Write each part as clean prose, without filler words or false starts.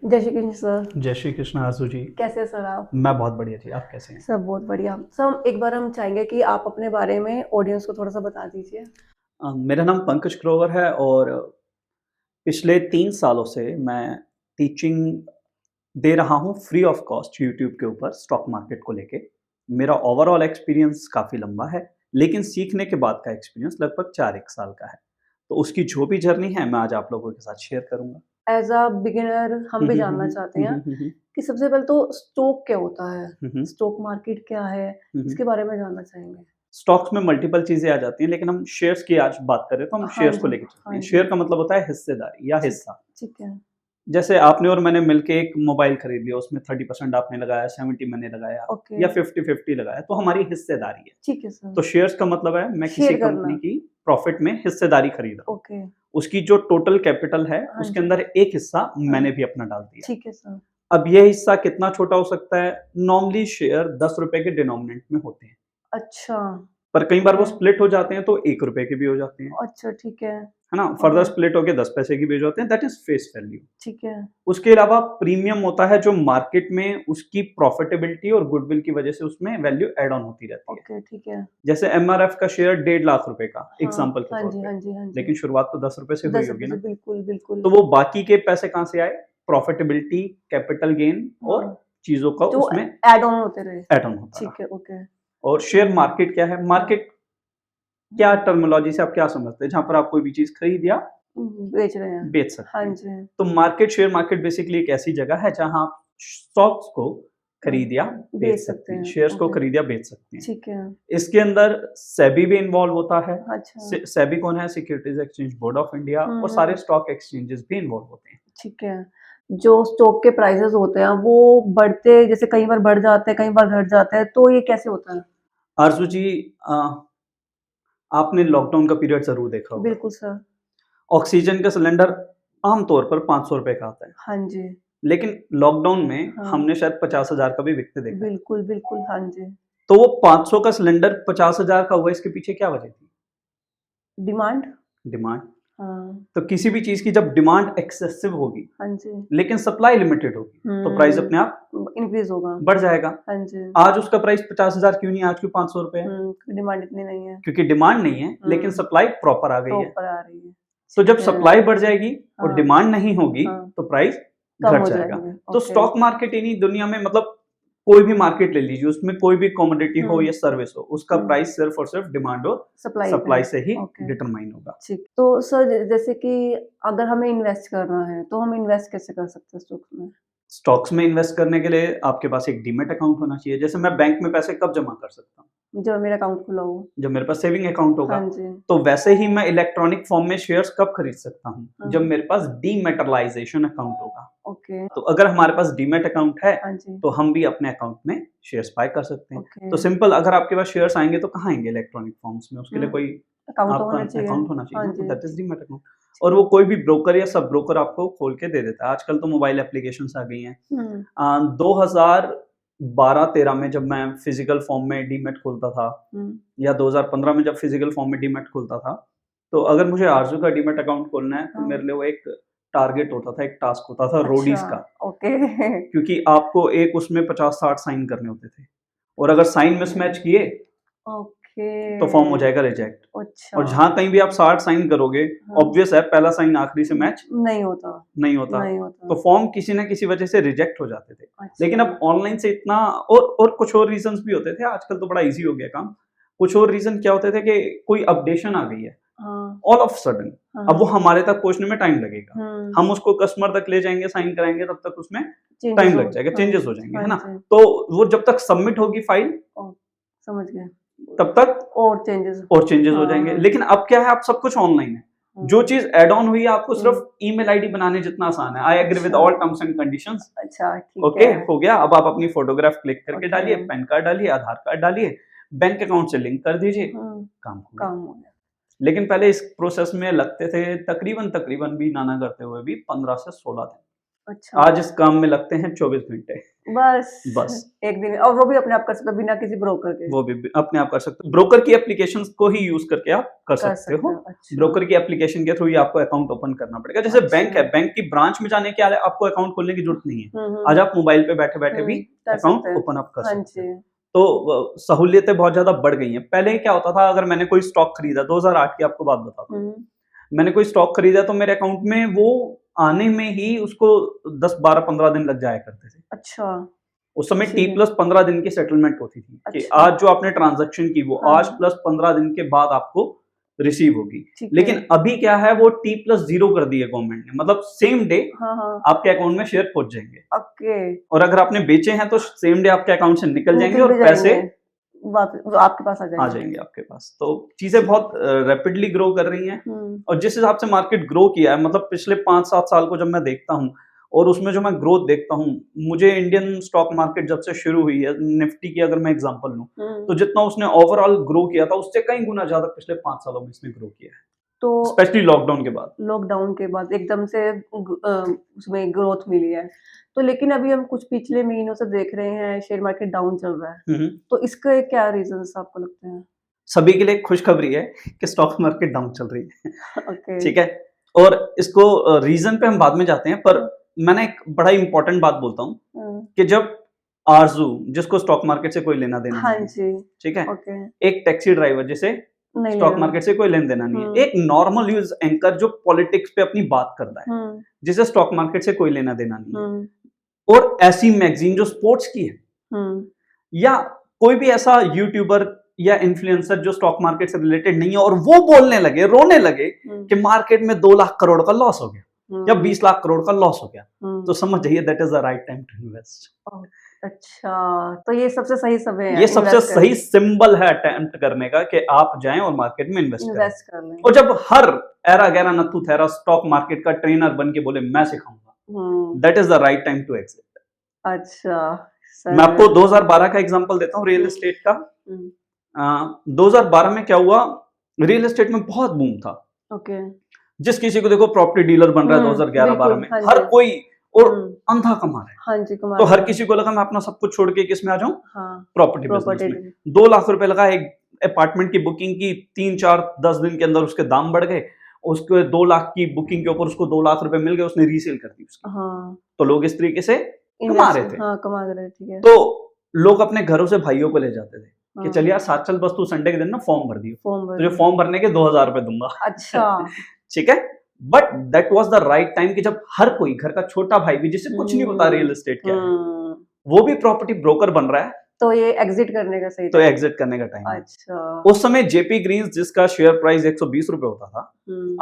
जय श्री कृष्ण सर। जय श्री कृष्ण आरजू जी। कैसे हैं सर आप? मैं बहुत बढ़िया जी, आप कैसे हैं? सब बहुत बढ़िया। सर एक बार हम चाहेंगे कि आप अपने बारे में ऑडियंस को थोड़ा सा बता दीजिए। मेरा नाम पंकज ग्रोवर है और पिछले 3 सालों से मैं टीचिंग दे रहा हूँ फ्री ऑफ कॉस्ट यूट्यूब के ऊपर स्टॉक मार्केट को लेके। मेरा ओवरऑल एक्सपीरियंस काफ़ी लंबा है, लेकिन सीखने के बाद का एक्सपीरियंस लगभग 4-1 साल का है। तो उसकी जो भी जर्नी है, मैं आज आप लोगों के साथ शेयर करूँगा। एज अ बिगिनर हम भी जानना चाहते हैं हुँ, कि सबसे पहले तो स्टॉक क्या होता है, हुँ। स्टॉक मार्केट क्या है, इसके बारे में जानना चाहेंगे। स्टॉक्स में मल्टीपल चीज़ें आ जाती हैं, लेकिन हम शेयर्स की आज बात कर रहे हैं, तो हम हाँ शेयर्स को जी, लेके चलते हाँ हैं। जी। शेयर का मतलब होता है हिस्सेदारी या ठीक, हिस्सा। ठीक है। जैसे आपने और मैंने मिलके एक मोबाइल खरीद लिया, उसमें 30% आपने लगाया, 70 मैंने लगाया ओके। या 50-50 लगाया, तो हमारी हिस्सेदारी है। ठीक है सर। तो शेयर्स का मतलब है मैं किसी शेयर कंपनी करना। की प्रॉफिट में हिस्सेदारी खरीद रहा हूँ। ओके। उसकी जो टोटल कैपिटल है, हाँ उसके जी। अंदर एक हिस्सा हाँ। मैंने भी अपना डाल दिया। ठीक है सर। अब ये हिस्सा कितना छोटा हो सकता है? नॉर्मली शेयर ₹10 के डिनोमिनेट में होते हैं, अच्छा। पर कई बार वो ओके। स्प्लिट हो जाते हैं तो ₹1 के भी हो जाते हैं, अच्छा ठीक है। है ना? Further okay. स्प्लिट होके 10 पैसे की भी हो जाते हैं, दैट इज़ फेस वैल्यू। ठीक है। उसके अलावा प्रीमियम होता है जो मार्केट में उसकी प्रॉफिटेबिलिटी और गुडविल की वजह से उसमें वैल्यू ऐड ऑन होती रहती है। ओके ठीक है। जैसे एमआरएफ का शेयर ₹1.5 लाख का हाँ। एग्जांपल के हाँ तौर जी, पे, हाँ जी, हाँ जी। लेकिन शुरुआत तो ₹10 से हुई होगी ₹10 से ना। बिल्कुल, बिल्कुल। तो वो बाकी के पैसे कहाँ से आए? प्रॉफिटेबिलिटी, कैपिटल गेन और हाँ, चीज़ों का जो उसमें ऐड ऑन होते रहे। ऐड ऑन होता ठीक रहा। है, ओके। और शेयर मार्केट क्या है? हाँ, मार्केट क्या टर्मिनोलॉजी से आप क्या समझते हैं? जहाँ पर आप कोई भी चीज़ खरीद या बेच रहे हैं। बेच सकते हाँ हैं। जी। तो मार्केट, शेयर मार्केट बेसिकली एक ऐसी जगह है जहाँ आप स्टॉक्स को हाँ, खरीद या बेच बेच सकते सकते हैं, हैं। शेयर्स को ओके, खरीद या बेच सकते हैं। ठीक है। इसके अंदर सेबी भी इन्वॉल्व होता है। अच्छा। सेबी कौन है? Securities exchange board of India, हुँ, और सारे हुँ, स्टॉक एक्सचेंजेस भी इन्वॉल्व होते हैं। ठीक है। जो स्टॉक के प्राइसेज़ होते हैं, वो बढ़ते जैसे कई बार बढ़ जाते हैं, कई बार घट जाते हैं, तो ये कैसे होता है? आरजू जी, अ, आपने लॉकडाउन का पीरियड जरूर देखा होगा। बिल्कुल सर। ऑक्सीजन का सिलेंडर आमतौर पर ₹500 का आता है, हाँ जी। लेकिन लॉकडाउन में हाँ, हमने शायद 50,000 का भी बिकते देखा है। बिल्कुल, बिल्कुल। हाँ जी। तो वो 500 का सिलेंडर 50,000 का हुआ, इसके पीछे क्या वजह थी? डिमांड? डिमांड। हाँ, तो किसी भी चीज़ की जब डिमांड एक्सेसिव होगी, हाँ जी। लेकिन सप्लाई लिमिटेड होगी, तो प्राइस अपने आप इंक्रीज़ होगा। बढ़ जाएगा। हाँ जी। आज उसका प्राइस 50,000 क्यों नहीं है? आज क्यों ₹500 है? डिमांड इतनी नहीं है। क्योंकि डिमांड नहीं है, लेकिन हुँ, सप्लाई प्रॉपर आ गई है। प्रॉपर आ रही है। तो जब ठीक है। सप्लाई बढ़ जाएगी और हाँ, डिमांड नहीं होगी, हाँ, तो प्राइस कम घट हो जाएगा। जाएँगे। तो ओके। स्टॉक मार्केट ही नहीं, दुनिया में मतलब कोई भी मार्केट ले लीजिए, उसमें कोई भी कमोडिटी हो हुँ, या सर्विस हो, उसका हुँ, प्राइस सिर्फ़ और सिर्फ़ डिमांड और सप्लाई पे सप्लाई है। से ही ओके, डिटरमाइन होगा। ठीक। तो सर जैसे कि अगर हमें इन्वेस्ट करना है, तो हम इन्वेस्ट कैसे कर सकते हैं स्टॉक्स में? स्टॉक्स में इन्वेस्ट करने के लिए आपके पास एक डीमैट अकाउंट होना चाहिए। जैसे मैं बैंक में पैसे कब जमा कर सकता हूँ? जब मेरा अकाउंट खुला हो। जब मेरे पास सेविंग अकाउंट होगा। हाँ जी। तो वैसे ही मैं इलेक्ट्रॉनिक फॉर्म में शेयर्स कब खरीद सकता हूँ? हाँ, जब मेरे पास डीमैटेरियलाइज़ेशन अकाउंट होगा। ओके। तो अगर हमारे पास डीमैट अकाउंट है, हाँ जी। तो हम भी अपने अकाउंट में शेयर्स बाय कर सकते हैं। ओके। तो सिंपल, अगर आपके पास शेयर्स आएँगे तो कहाँ आएँगे? इलेक्ट्रॉनिक फॉर्म्स में। उसके लिए हुँ, कोई अकाउंट तो आपका होना चाहिए। अकाउंट होना चाहिए हाँ ना, तो जी, दैट इज़ डीमैट अकाउंट। और ठीक वो है। कोई भी ब्रोकर या सब ब्रोकर आपको खोल के दे देता है। आजकल तो मोबाइल एप्लीकेशंस आ गई हैं। हुँ, 2012-13 में जब मैं फिजिकल फॉर्म में डीमैट खोलता था, हुँ, या 2015 में जब फिजिकल फॉर्म में डीमैट खोलता था, तो अगर मुझे आरज़ू का डीमैट अकाउंट खोलना है, तो हाँ। मेरे लिए वो एक टारगेट होता था, एक टास्क होता था अच्छा, रोडीज़ का। ओके। क्योंकि आपको एक उसमें 50-60 साइन करने होते थे, और अगर साइन मिसमैच किए, ओके, तो फॉर्म हो जाएगा रिजेक्ट। अच्छा, और जहाँ कहीं भी आप 60 साइन करोगे, हाँ। ऑब्वियस है पहला साइन आखिरी से मैच नहीं होता, नहीं होता, नहीं तो होता। फॉर्म किसी न किसी वजह से रिजेक्ट हो जाते थे। लेकिन अच्छा, अब ऑनलाइन से इतना, और कुछ और रीज़न्स भी होते थे, आजकल तो बड़ा ईज़ी हो गया काम। कुछ और रीज़न क्या होते थे कि कोई अपडेशन आ गई है, हाँ, ऑल ऑफ सडन, अब वो हाँ, हमारे तक पहुँचने में टाइम लगेगा। हुँ, हम उसको कस्टमर तक ले जाएँगे, साइन कराएँगे, तब तक उसमें चेंजेज़ टाइम हो लग जाएगा, हाँ, चेंजेस हो जाएँगे, हाँ है ना? जी, तो वो जब तक सबमिट होगी फाइल, ओह! समझ गए। तब तक और चेंजेज़ और चेंजेस हो हाँ, जाएँगे। हाँ, लेकिन अब क्या है, अब सब कुछ ऑनलाइन है। जो हुँ, चीज़ ऐड ऑन हुई है, आपको हुँ, सिर्फ ईमेल आईडी बनाने जितना आसान है। आई एग्री विद अच्छा, ऑल टर्म्स एंड कंडीशंस। अच्छा, ठीक ओके, है, हो गया। अब आप अपनी फोटोग्राफ क्लिक करके ओके, डालिए, पैन कार्ड डालिए, आधार कार्ड डालिए, बैंक अकाउंट से लिंक कर दीजिए, हुँ, काम हो गया। काम हो गया। लेकिन पहले इस प्रोसेस में लगते थे तकरीबन भी ना करते हुए भी 15 से 16 दिन। अच्छा, आज इस काम में लगते हैं 24 घंटे। बस एक दिन, और वो भी अपने आप कर सकते हो बिना किसी ब्रोकर के। वो भी अपने आप कर सकते हो। ब्रोकर की एप्लीकेशंस को ही यूज करके आप कर सकते हो। अच्छा। ब्रोकर की एप्लीकेशन के थ्रू ही आपको अकाउंट ओपन करना पड़ेगा। जैसे अच्छा। बैंक है, बैंक की ब्रांच में जाने के लिए आपको अकाउंट खोलने की जरूरत नहीं है। आज हम्म। आप मोबाइल पे बैठे बैठे भी कर अकाउंट सकते हैं। ओपन अप कर हाँ सकते जी। हैं। तो सहूलियतें बहुत ज्यादा बढ़ गई हैं। पहले क्या होता था, अगर मैंने कोई स्टॉक खरीदा, 2008 की आपको बात बताता हूँ, मैंने कोई स्टॉक खरीदा तो मेरे अकाउंट में वो आने में ही उसको 10, 12, 15 दिन लग जाया करते थे। अच्छा। उस समय ठीक टी है। प्लस 15 दिन की सेटलमेंट होती थी कि अच्छा। आज जो आपने ट्रांजैक्शन की वो हाँ। आज प्लस 15 दिन के बाद आपको रिसीव होगी। ठीक लेकिन है। अभी क्या है, वो टी प्लस 0 कर दी है गवर्नमेंट ने, मतलब सेम डे हाँ। आपके अकाउंट में शेयर पहुंच जाएंगे। ओके। और अगर आपने बेचे हैं तो सेम डे आपके अकाउंट से निकल जाएंगे निकल और भी पैसे जाएंगे, वापस आपके पास आ आ जाएंगे। जाएंगे आपके पास। तो चीजें बहुत रैपिडली ग्रो कर रही हैं। और जिस हिसाब से मार्केट ग्रो किया है, मतलब पिछले 5-7 साल को जब मैं देखता हूँ और उसमें जो मैं ग्रोथ देखता हूँ, मुझे इंडियन स्टॉक मार्केट जब से शुरू हुई है, निफ्टी की अगर मैं एग्जांपल लूँ, तो जितना उसने ओवरऑल ग्रो किया था उससे कई गुना ज्यादा पिछले 5 सालों में इसने ग्रो किया है, तो स्पेशली लॉकडाउन के बाद। लॉकडाउन के बाद एकदम से उसमें ग्रोथ मिली है। तो लेकिन अभी हम कुछ पिछले महीनों से देख रहे हैं शेयर मार्केट डाउन चल रहा है। तो इसके क्या रीजंस आपको लगते हैं? सभी के लिए खुशखबरी है कि स्टॉक मार्केट डाउन चल रही है। ओके। ठीक है। और इसको रीजन पे हम बाद में जाते हैं, पर मैंने एक बड़ा इंपॉर्टेंट बात बोलता हूँ कि जब आरजू, जिसको स्टॉक मार्केट से कोई लेना देना हाँ नहीं है, जी। ठीक है, ओके। एक टैक्सी ड्राइवर जिसे नहीं स्टॉक लेना। मार्केट से कोई लेना देना नहीं है, एक नॉर्मल न्यूज एंकर जो पॉलिटिक्स पे अपनी बात करता है, जिसे स्टॉक मार्केट से कोई लेना देना नहीं है, और ऐसी मैगजीन जो स्पोर्ट्स की है, या कोई भी ऐसा यूट्यूबर या इन्फ्लुएंसर जो स्टॉक मार्केट से रिलेटेड नहीं है और वो बोलने लगे, रोने लगे कि मार्केट में 2 लाख करोड़ का लॉस हो गया या 20 लाख करोड़ का लॉस हो गया, तो समझ जाइए that is the right time to invest. अच्छा, तो ये सबसे सही समय है ये सबसे इन्वेस्ट सही सिंबल है अटेम्प्ट करने का कि आप जाएं और मार्केट में इन्वेस्ट कर लें। और जब हर एरा गैरा नत्थु थेरा स्टॉक मार्केट का ट्रेनर बन के बोले मैं सिखाऊंगा, that is the right time to exit. अच्छा, मैं आपको 2012 का एग्जांपल देता हूँ रियल एस्टेट का। 2012 में क्या हुआ, रियल एस्टेट में बहुत बूम था। ओके। जिस किसी को देखो प्रॉपर्टी डीलर बन रहा है 2011-12 में, हाँ हर कोई और अंधा कमा रहा है। हाँ जी, कमा तो रहा हर है। किसी को लगा मैं अपना सब कुछ छोड़ के किस में आ जाऊं, प्रॉपर्टी बिजनेस में। प्रॉपर्टी 2 लाख रुपए लगा एक अपार्टमेंट की बुकिंग की, 3-4-10 दिन के अंदर उसके दाम बढ़ गए, उसके 2 लाख की बुकिंग के ऊपर उसको 2 लाख रुपए मिल गए, उसने रीसेल कर दी उसकी। तो लोग इस तरीके से कमा रहे थे। कमा रहे, ठीक है। तो लोग अपने घरों से भाइयों को ले जाते थे कि चल यार साथ चल, बस तू संडे के दिन ना फॉर्म भर दियो, तुझे फॉर्म भरने के 2000 रुपए दूंगा। अच्छा। ठीक है, but that was the right time कि जब हर कोई, घर का छोटा भाई भी जिसे कुछ नहीं पता रियल एस्टेट क्या है, वो भी प्रॉपर्टी ब्रोकर बन रहा है, तो ये एग्जिट करने का सही तो एग्जिट करने का टाइम। अच्छा। उस समय जेपी ग्रीन्स जिसका शेयर प्राइस 120 रुपए होता था,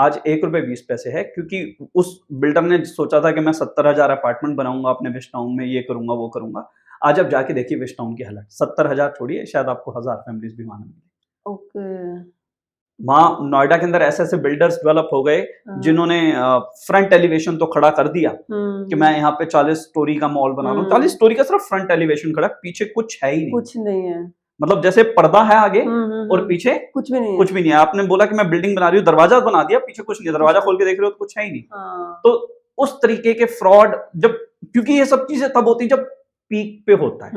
आज 1 रुपए 20 पैसे है, क्योंकि उस बिल्डर ने सोचा था कि मैं 70,000 अपार्टमेंट बनाऊंगा अपने वेस्ट टाउन में, ये करूंगा वो करूंगा। आज आप जाके देखिए वेस्ट टाउन की हालत, 70,000 छोड़िए, शायद आपको 1000 फैमिलीज भी वहां मिले। ओके। वहां नोएडा के अंदर ऐसे ऐसे बिल्डर्स डेवलप हो गए जिन्होंने फ्रंट एलिवेशन तो खड़ा कर दिया कि मैं यहाँ पे 40 स्टोरी का मॉल बना रहा हूँ। 40 स्टोरी का सिर्फ फ्रंट एलिवेशन खड़ा, पीछे कुछ है ही नहीं, कुछ नहीं है। मतलब जैसे पर्दा है आगे और पीछे कुछ भी नहीं है। कुछ भी नहीं है। आपने बोला कि मैं बिल्डिंग बना रही हूँ, दरवाजा बना दिया, पीछे कुछ नहीं है, दरवाजा खोल के देख रहे हो तो कुछ है ही नहीं। तो उस तरीके के फ्रॉड, जब, क्योंकि ये सब चीजें तब होती जब पीक पे होता है,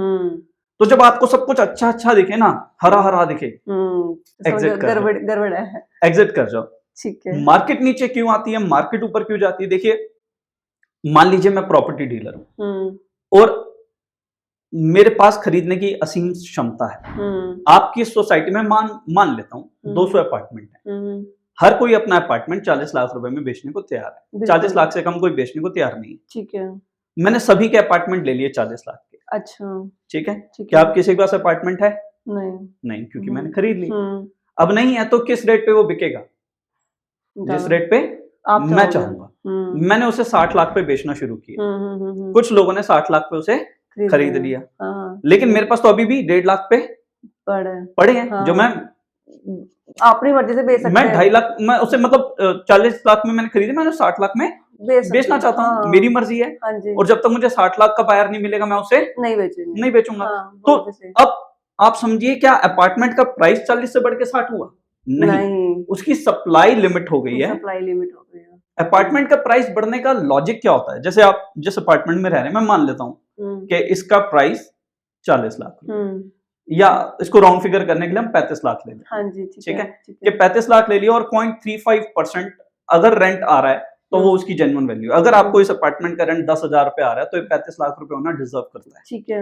तो जब आपको सब कुछ अच्छा अच्छा दिखे ना, हरा हरा दिखे, एग्जिट कर जाओ, गड़बड़ है, एग्जिट कर जाओ। ठीक है। मार्केट नीचे क्यों आती है, मार्केट ऊपर क्यों जाती है? देखिए, मान लीजिए मैं प्रॉपर्टी डीलर हूं और मेरे पास खरीदने की असीम क्षमता है। आपकी सोसाइटी में मान लेता हूं 200 अपार्टमेंट है, हर कोई अपना अपार्टमेंट 40 लाख रुपए में बेचने को तैयार है, 40 लाख से कम कोई बेचने को तैयार नहीं है, ठीक है। मैंने सभी के अपार्टमेंट ले लिए 40 लाख के। अच्छा, ठीक है। क्या आप किसी के पास अपार्टमेंट है? नहीं, क्योंकि मैंने खरीद ली। अब नहीं है तो किस रेट पे वो बिकेगा? जिस रेट पे मैं चाहूंगा। मैंने उसे 60 लाख पे बेचना शुरू किया, कुछ लोगों ने 60 लाख पे उसे खरीद लिया, लेकिन मेरे पास तो अभी भी 1.5 लाख पे पड़े हैं, जो मैं अपनी मर्जी से बेच सकते मैं 2.5 लाख, मैं उसे मतलब 40 लाख में मैंने खरीदी, मैंने 60 लाख में बेचना चाहता हूँ, मेरी मर्जी है। और जब तक मुझे 60 लाख का बायर नहीं मिलेगा मैं उसे नहीं बेचूंगा। तो अब आप समझिए, क्या अपार्टमेंट का प्राइस 40 से बढ़ के 60 हुआ? नहीं, उसकी सप्लाई लिमिट हो गई है। अपार्टमेंट का प्राइस बढ़ने का लॉजिक क्या होता है? जैसे आप जिस अपार्टमेंट में रह रहे हैं, मैं मान लेता हूँ कि इसका प्राइस 40 लाख रुपए, या इसको राउंड फिगर करने के लिए हम 35 लाख ले लें। हाँ जी, ठीक है कि 35 लाख ले लिया और 0.35% अगर रेंट आ रहा है तो वो उसकी जेन्युइन वैल्यू। अगर आपको इस अपार्टमेंट का रेंट 10,000 रुपए आ रहा है तो ये 35 लाख रुपए होना डिजर्व करता है। ठीक है।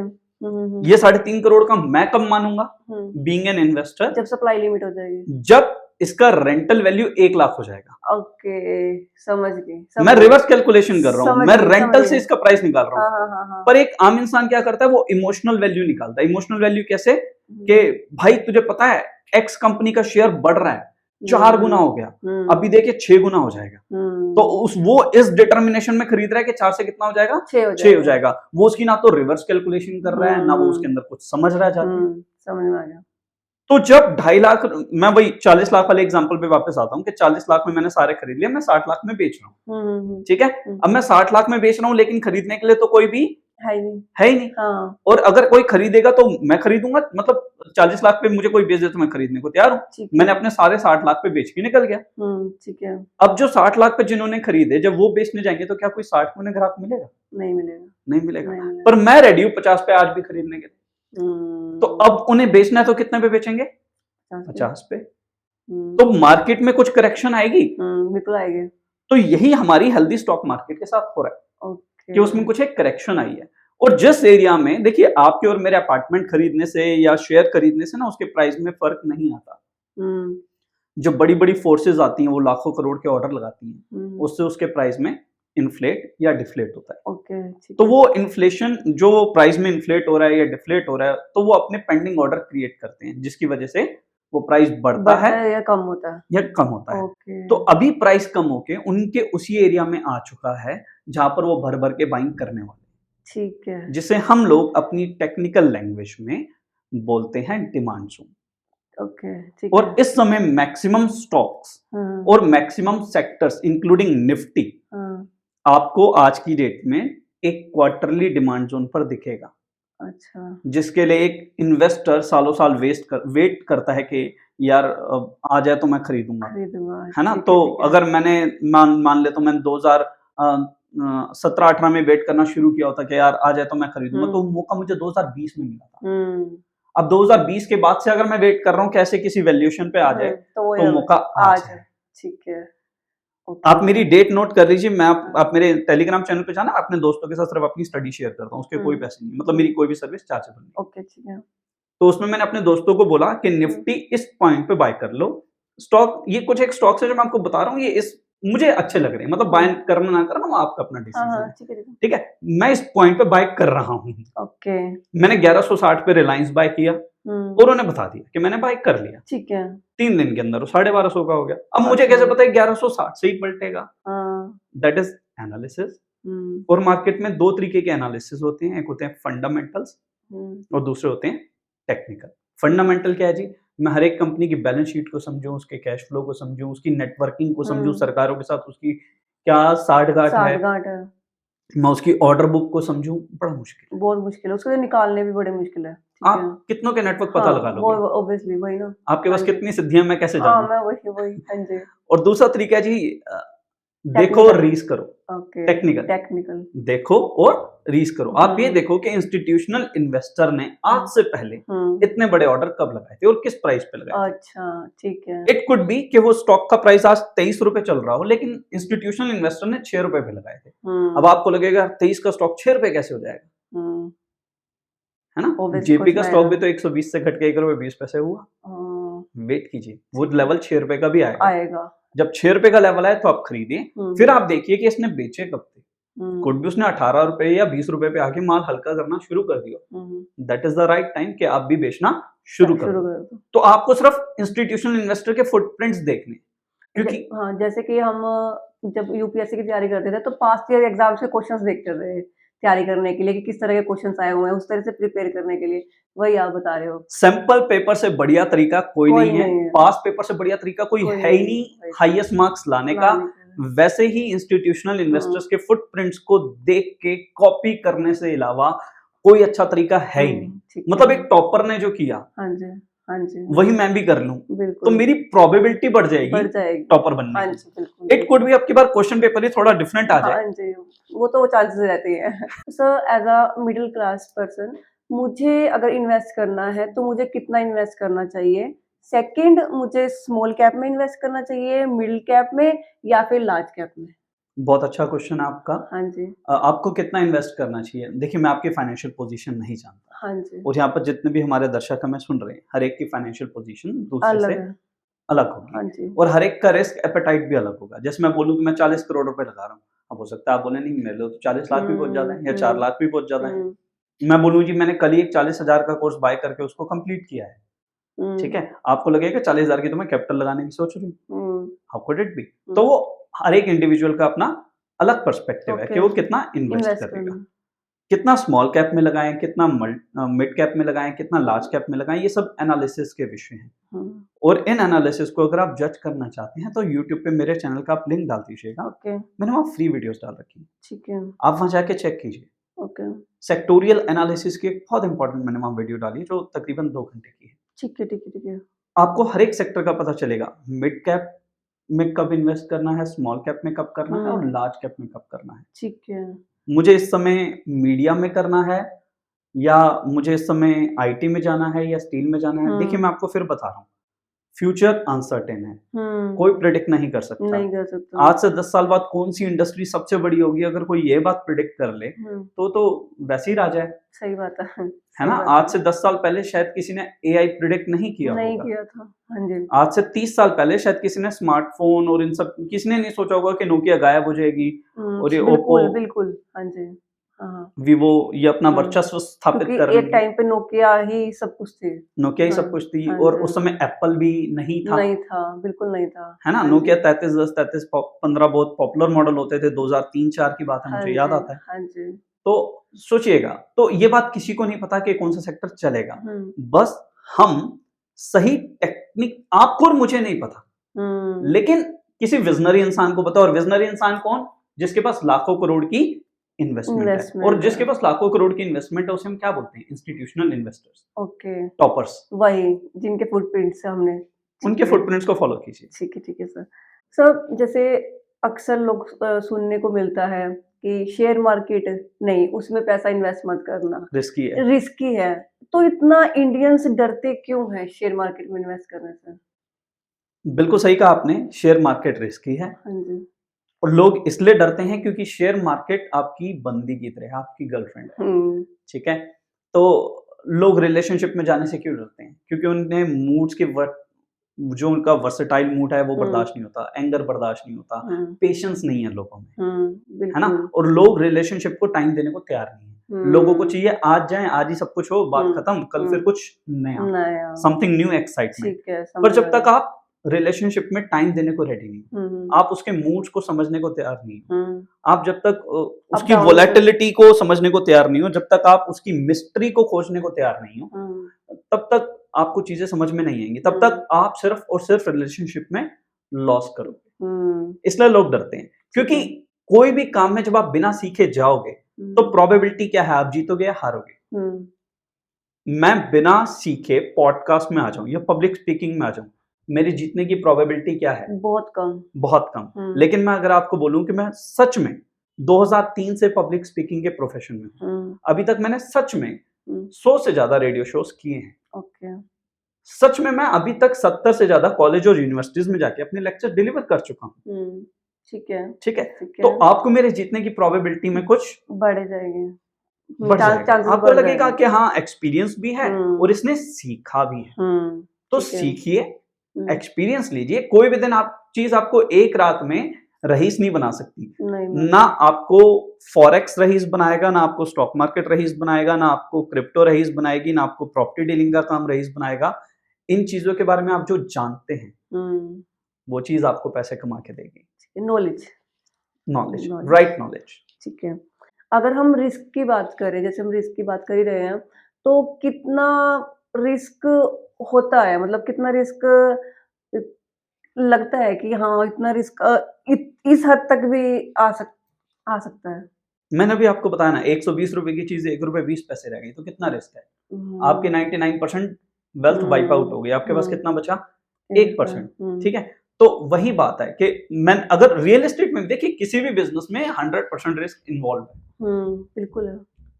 ये 3.5 करोड़ का मैं कब मानूंगा बीइंग एन इन्वेस्टर? जब सप्लाई लिमिट हो जाएगी, जब इसका रेंटल वैल्यू 1 लाख हो जाएगा। ओके, समझ गई। मैं रिवर्स कैलकुलेशन कर रहा हूँ, मैं रेंटल से इसका प्राइस निकाल रहा हूँ। हाँ। पर एक आम इंसान क्या करता है, वो इमोशनल वैल्यू निकालता है। इमोशनल वैल्यू कैसे कि भाई तुझे पता है एक्स कंपनी का शेयर बढ़ रहा है, 4 गुना हो गया, अभी देखिए 6 गुना हो जाएगा, तो वो इस डिटर्मिनेशन में खरीद रहा है कि 4 से कितना हो जाएगा, 6 हो जाएगा। वो उसकी ना तो रिवर्स कैलकुलेशन कर रहा है, ना वो उसके अंदर कुछ समझ रहा है जाके। समझ में आ गया। तो जब 2.5 लाख, मैं वही 40 लाख वाले एग्जांपल पे वापस आता हूँ कि 40 लाख में मैंने सारे खरीद लिया, मैं 60 लाख में बेच रहा हूँ। ठीक है, अब मैं 60 लाख में बेच रहा हूँ, लेकिन खरीदने के लिए तो कोई भी है ही नहीं। हाँ। और अगर कोई खरीदेगा तो मैं खरीदूंगा, मतलब 40 लाख पे मुझे कोई बेच दे तो मैं खरीदने को तैयार हूँ। मैंने अपने सारे 60 लाख पे बेच के निकल गया। ठीक है। अब जो 60 लाख पे जिन्होंने खरीदे, जब वो बेचने जाएंगे तो क्या कोई 60 में ग्राहक मिलेगा? नहीं मिलेगा। पर मैं रेडी हूँ 50 पे आज भी खरीदने के लिए। तो अब उन्हें बेचना है तो कितने पे बेचेंगे? 50 पे। तो मार्केट में कुछ करेक्शन आएगी, बिल्कुल आएगी। तो यही हमारी हेल्दी स्टॉक मार्केट के साथ हो रहा है कि उसमें कुछ एक करेक्शन आई है। और जिस एरिया में, देखिए आपके और मेरे अपार्टमेंट खरीदने से या शेयर खरीदने से ना उसके प्राइस में फर्क नहीं आता। जो बड़ी बड़ी फोर्सेस आती हैं, वो लाखों करोड़ के ऑर्डर लगाती हैं, उससे उसके प्राइस में इन्फ्लेट या डिफ्लेट होता है। तो वो इन्फ्लेशन, जो प्राइस में इन्फ्लेट हो रहा है या डिफ्लेट हो रहा है, तो वो अपने पेंडिंग ऑर्डर क्रिएट करते हैं, जिसकी वजह से वो प्राइस बढ़ता है या कम होता है। तो अभी प्राइस कम होके उनके उसी एरिया में आ चुका है जहां पर वो भर भर के बाइंग करने वाले। ठीक है। जिसे हम लोग अपनी टेक्निकल लैंग्वेज में बोलते हैं डिमांड जोन। ठीक और है। इस समय मैक्सिमम स्टॉक्स और मैक्सिमम सेक्टर्स इंक्लूडिंग निफ्टी आपको आज की डेट में एक क्वार्टरली डिमांड जोन पर दिखेगा। अच्छा। जिसके लिए एक इन्वेस्टर सालों साल वेट करता है कि यार आ जाए तो मैं खरीदूंगा, है ना। तो अगर मैंने मान ले तो मैंने 2017-18 में वेट करना शुरू किया होता कि यार आ जाए तो मैं खरीदूंगा, तो मौका मुझे 2020 में मिला था। अब 2020 के बाद से अगर मैं वेट कर रहा हूँ कैसे किसी वैल्यूएशन पे आ जाए तो मौका आ जाए। ठीक है। आप मेरी डेट नोट कर लीजिए। मैं आप मेरे टेलीग्राम चैनल पे जाना, अपने दोस्तों के साथ सिर्फ अपनी स्टडी शेयर करता हूँ, उसके कोई पैसे नहीं, मतलब मेरी कोई भी सर्विस चार्जेबल नहीं। ओके, ठीक है। तो उसमें मैंने अपने दोस्तों को बोला कि निफ्टी इस पॉइंट पे बाय कर लो। स्टॉक, ये कुछ एक स्टॉक्स है जो मैं आपको बता रहा हूँ, ये इस मुझे अच्छे लग रहे हैं, मतलब बाय करना ना करना वो आपका अपना डिसीजन है। ठीक है, मैं इस पॉइंट पे बाय कर रहा हूँ। ओके। मैंने 1160 पे रिलायंस बाय किया और उन्हें बता दिया कि मैंने बाय कर लिया। ठीक है। 3 दिन के अंदर 1250 का हो गया। अब मुझे कैसे पता है 1160 से ही पलटेगा? That is analysis. और मार्केट में 2 तरीके के एनालिसिस होते हैं, एक होते हैं फंडामेंटल्स और दूसरे होते हैं टेक्निकल। फंडामेंटल क्या है जी? मैं हर एक कंपनी की बैलेंस शीट को समझूं, उसके कैश फ्लो को समझूं, उसकी नेटवर्किंग को समझूं, सरकारों के साथ उसकी क्या साठगांठ है, मैं उसकी ऑर्डर बुक को समझूं। बड़ा मुश्किल, बहुत मुश्किल है, उसको निकालने भी बड़े मुश्किल है। आप कितनों के नेटवर्क पता लगा लोगे? ऑब्वियसली वही ना, आपके पास कितनी सिद्धियां मैं कैसे जानूं? मैं वही हाँ जी। और दूसरा तरीका है जी, देखो और रीस करो। टेक्निकल देखो और रीस करो। आप ये देखो कि इंस्टीट्यूशनल इन्वेस्टर ने आज से पहले इतने बड़े ऑर्डर कब लगाए थे और किस प्राइस पे लगाए थे। अच्छा, ठीक है। इट कुड बी कि वो स्टॉक का प्राइस आज 23 रुपए चल रहा हो, लेकिन इंस्टीट्यूशनल इन्वेस्टर ने 6 रुपए पे लगाए थे। अब आपको लगेगा 23 का स्टॉक 6 रुपए कैसे हो जाएगा, है ना। जेपी का स्टॉक भी तो 120 से घट के 1 रुपए 20 पैसे हुआ। वेट कीजिए, वो लेवल 6 रुपए का भी आएगा। जब 6 रुपए का लेवल आए तो आप खरीदिए, फिर आप देखिए कि इसने बेचे कब थे। कुड भी उसने 18 रुपए या 20 रुपए पे आके माल हल्का करना शुरू कर दिया। That is the right time कि आप भी बेचना शुरू करो। तो आपको सिर्फ इंस्टीट्यूशनल इन्वेस्टर के फुटप्रिंट्स देखने, क्योंकि जैसे कि हम जब यूपीएससी की तैयारी करते थे तो पास्ट ईयर एग्जाम्स के क्वेश्चंस देखते थे तैयारी करने के लिए कि किस तरह के क्वेश्चंस आए हुए हैं, उस तरह से प्रिपेयर करने के लिए। वही आप बता रहे हो। सैंपल पेपर से बढ़िया तरीका कोई नहीं है, पास पेपर से बढ़िया तरीका कोई है ही नहीं हाईएस्ट मार्क्स लाने का। वैसे ही इंस्टीट्यूशनल इन्वेस्टर्स के फुटप्रिंट्स को देख के कॉपी करने से अलावा कोई अच्छा तरीका है ही नहीं। मतलब एक टॉपर ने जो किया हाँ जी, वही मैं भी कर लूं, तो बिल्कुल मेरी प्रोबेबिलिटी बढ़ बढ़ जाएगी जाएगी। टॉपर बनने हाँ की। जी, बिल्कुल इट कुड भी आपकी बार क्वेश्चन पेपर ही थोड़ा डिफरेंट आ जाए। हाँ जी, वो तो चांसेस रहते ही हैं। Sir as a middle class person मुझे अगर इन्वेस्ट करना है तो मुझे कितना इन्वेस्ट करना चाहिए? सेकंड मुझे स्मॉल कैप में इन्वेस्ट करना चाहिए, मिडल कैप में या फिर लार्ज कैप में? बहुत अच्छा क्वेश्चन है आपका। हाँ जी, आपको कितना इन्वेस्ट करना चाहिए? देखिए, मैं आपकी फाइनेंशियल पोजीशन नहीं जानता, हाँ जी, और यहाँ पर जितने भी हमारे दर्शक हमें सुन रहे हैं, हर एक की फाइनेंशियल पोजीशन दूसरे से अलग है। अलग होगी, हाँ जी, और हर एक का रिस्क एपेटाइट भी अलग होगा। जैसे मैं बोलूँ कि मैं 40 करोड़ रुपए लगा रहा हूँ, अब हो सकता है आप बोले नहीं मेरे लिए तो 40 लाख भी बहुत ज़्यादा है, या 4 लाख भी बहुत ज़्यादा है। हुँ, मैं बोलूँ जी मैंने कल ही एक 40,000 का कोर्स बाय करके उसको कंप्लीट किया है, ठीक हुँ, है? आपको लगेगा 40,000 की तो मैं कैपिटल लगाने की सोच रही हूँ, हुँ, हाउ कुड इट बी? तो हुँ, वो हर एक इंडिविजुअल का अपना अलग पर्सपेक्टिव है कि ओके, वो कितना इन्वेस्ट इन्वेस्ट करेगा। करना। कितना स्मॉल कैप में लगाएँ, कितना मिड कैप में लगाएँ, कितना लार्ज कैप में लगाएँ, ये सब एनालिसिस के विषय हैं। हुँ, और इन एनालिसिस को अगर आप जज करना चाहते हैं तो यूट्यूब पे मेरे चैनल का आप लिंक डाल दीजिएगा। ओके, मैंने वहाँ फ्री वीडियोज़ डाल रखी हैं। ठीक है, आप वहाँ जाके चेक कीजिए। ओके, सेक्टोरियल एनालिसिस की एक बहुत इंपॉर्टेंट मैंने वहाँ वीडियो डाली है जो तकरीबन 2 घंटे की है। ठीक है, ठीक है, ठीक है। आपको हर एक सेक्टर का पता चलेगा। मिड कैप में कब इन्वेस्ट करना है, स्मॉल कैप में कब करना है और हुँ, लार्ज कैप में कब करना है। ठीक है। मुझे इस समय मीडिया में करना है या मुझे इस समय आईटी में जाना है या स्टील में जाना है। देखिए, हुँ, मैं आपको फिर बता रहा हूँ, फ्यूचर अनसर्टेन है। हुँ, कोई प्रेडिक्ट नहीं कर सकता। नहीं कर सकता। आज से 10 साल बाद कौन-सी इंडस्ट्री सबसे बड़ी होगी, अगर कोई ये बात प्रेडिक्ट कर ले, हुँ, तो वैसे ही राजा सही बात है, है ना? सही बात आज है। से 10 साल पहले शायद किसी ने एआई प्रेडिक्ट नहीं किया नहीं होगा। किया था। हाँ जी। आज से 30 साल पहले शायद किसी ने स्मार्टफ़ोन और इन सब किसी ने नहीं सोचा होगा कि नोकिया गायब हो जाएगी और ये ओप्पो, बिल्कुल, बिल्कुल। हाँ जी। हाँ, हाँ। वीवो ये अपना हुँ, वर्चस्व स्थापित क्योंकि कर एक लेंगी। टाइम पे नोकिया ही सब कुछ थी। नोकिया ही हाँ, सब कुछ थी हाँ और जी। उस समय एप्पल भी नहीं था, नहीं था, बिल्कुल नहीं था। है ना? हाँ नोकिया जी। 3310, 3315 बहुत पॉपुलर मॉडल होते थे, 2003-4 की बात है, हाँ मुझे याद जी, आता है। हाँ जी। तो सोचिएगा, तो ये बात किसी को नहीं पता कि कौन सा सेक्टर चलेगा। हुँ, बस हम सही टेक्निक, आपको और मुझे नहीं पता, हुँ, लेकिन किसी विज़नरी इंसान को पता, और विज़नरी इंसान कौन? जिसके पास लाखों करोड़ की इन्वेस्टमेंट है, और इन्वेस्टमेंट है। जिसके पास लाखों करोड़ की इन्वेस्टमेंट है उसे हम क्या बोलते हैं? Institutional investors, okay, toppers. वही जिनके फुटप्रिंट्स हमने उनके ठीक है। फुटप्रिंट्स को फॉलो कीजिए। ठीक है सर। सर जैसे अक्सर लोग सुनने को मिलता है कि शेयर मार्केट नहीं, उसमें पैसा इन्वेस्ट मत करना, रिस्की है। रिस्की है। तो इतना इंडियंस डरते क्यों हैं शेयर मार्केट में इन्वेस्ट करने से? बिल्कुल सही कहा आपने, शेयर मार्केट रिस्की है, हाँ जी। और लोग इसलिए डरते हैं क्योंकि शेयर मार्केट आपकी बंदी की तरह है, आपकी गर्लफ्रेंड है, हुँ, ठीक है? तो लोग रिलेशनशिप में जाने से क्यों डरते हैं? क्योंकि उन्हें मूड्स के व जो उनका वर्सेटाइल मूड है वो हुँ, बर्दाश्त नहीं होता, एंगर बर्दाश्त नहीं होता, हुँ, पेशेंस नहीं है लोगों में, हुँ, है ना? बिल्कुल। और लोग रिलेशनशिप को टाइम देने को तैयार नहीं है। लोगों को हुँ, चाहिए आज जाएँ, आज ही सब कुछ हो, बात हुँ, खत्म, कल फिर हुँ, कुछ नया, नया, समथिंग न्यू एक्साइटमेंट। ठीक है, पर समझ जब आया। तक आप रिलेशनशिप में टाइम देने को रेडी नहीं हो, हुँ, हुँ, आप उसके मूड्स को समझने को तैयार नहीं हो, हुँ, आप जब तक अप उसकी डाउन्स वोलेटिलिटी को समझने को तैयार नहीं हो, जब तक आप उसकी मिस्ट्री को खोजने को तैयार नहीं हो, हुँ, तब तक आपको चीज़ें समझ में नहीं आएँगी। तब हुँ, तक आप सिर्फ़ और सिर्फ़ रिलेशनशिप में लॉस करोगे। हुँ, इसलिए लोग डरते हैं, ठीक क्योंकि है। कोई भी काम में जब आप बिना सीखे जाओगे, तो हुँ, प्रोबेबिलिटी क्या है, आप जीतोगे या हारोगे। हुँ, मैं बिना सीखे पॉडकास्ट में आ जाऊँ या पब्लिक स्पीकिंग में आ जाऊँ, मेरी जीतने की प्रोबेबिलिटी क्या है? बहुत कम। बहुत कम। हुँ, लेकिन मैं अगर आपको बोलूँ कि मैं सच में 2003 से पब्लिक स्पीकिंग के प्रोफ़ेशन में हूँ। हुँ, अभी तक मैंने सच में हुँ, 100 से ज़्यादा रेडियो शोज़ किए हैं। ओके। सच में मैं अभी तक 70 से ज़्यादा कॉलेज और यूनिवर्सिटीज़ में जाके अपने लेक्चर डिलीवर कर चुका हूँ। हुँ, ठीक है, ठीक है? ठीक तो है। आपको मेरे जीतने की प्रोबेबिलिटी में कुछ बढ़ जाएगी। बढ़ जाएगा। चांसेस आपको बढ़ लगेगा जाएँगे। कि हाँ, एक्सपीरियंस भी है और हुँ, इसने सीखा भी है। हुँ, तो ठीक है। सीखिए, हुँ, एक्सपीरियंस लीजिए। कोई भी दिन आप चीज़ आपको एक रात में रईस नहीं बना सकती। नहीं ना मानती। आपको फॉरेक्स रईस बनाएगा, ना आपको स्टॉक मार्केट रईस बनाएगा, ना आपको क्रिप्टो रईस बनाएगी, ना आपको प्रॉपर्टी डीलिंग का काम रईस बनाएगा। इन चीज़ों के बारे में आप जो जानते हैं, हुँ, वो चीज़ आपको पैसे कमा के देगी। Knowledge knowledge, knowledge, right knowledge. ठीक है। अगर हम रिस्क की बात करें, जैसे हम रिस्क की बात कर ही रहे हैं, तो कितना रिस्क होता है? मतलब कितना रिस्क इ लगता है कि हाँ, इतना रिस्क इत इस हद तक भी आ सकता है? मैंने अभी आपको बताया ना, ₹120 की चीज़ ₹1 20 रह गई, तो कितना रिस्क है? आपके हुँ, 99% वेल्थ वाइप आउट हो गई, आपके पास हम्म, कितना बचा? एक 1%। ठीक है, तो वही बात है कि मैं अगर रियल एस्टेट में देखिए किसी भी बिजनेस में 100% रिस्क इन्वॉल्व बिल्कुल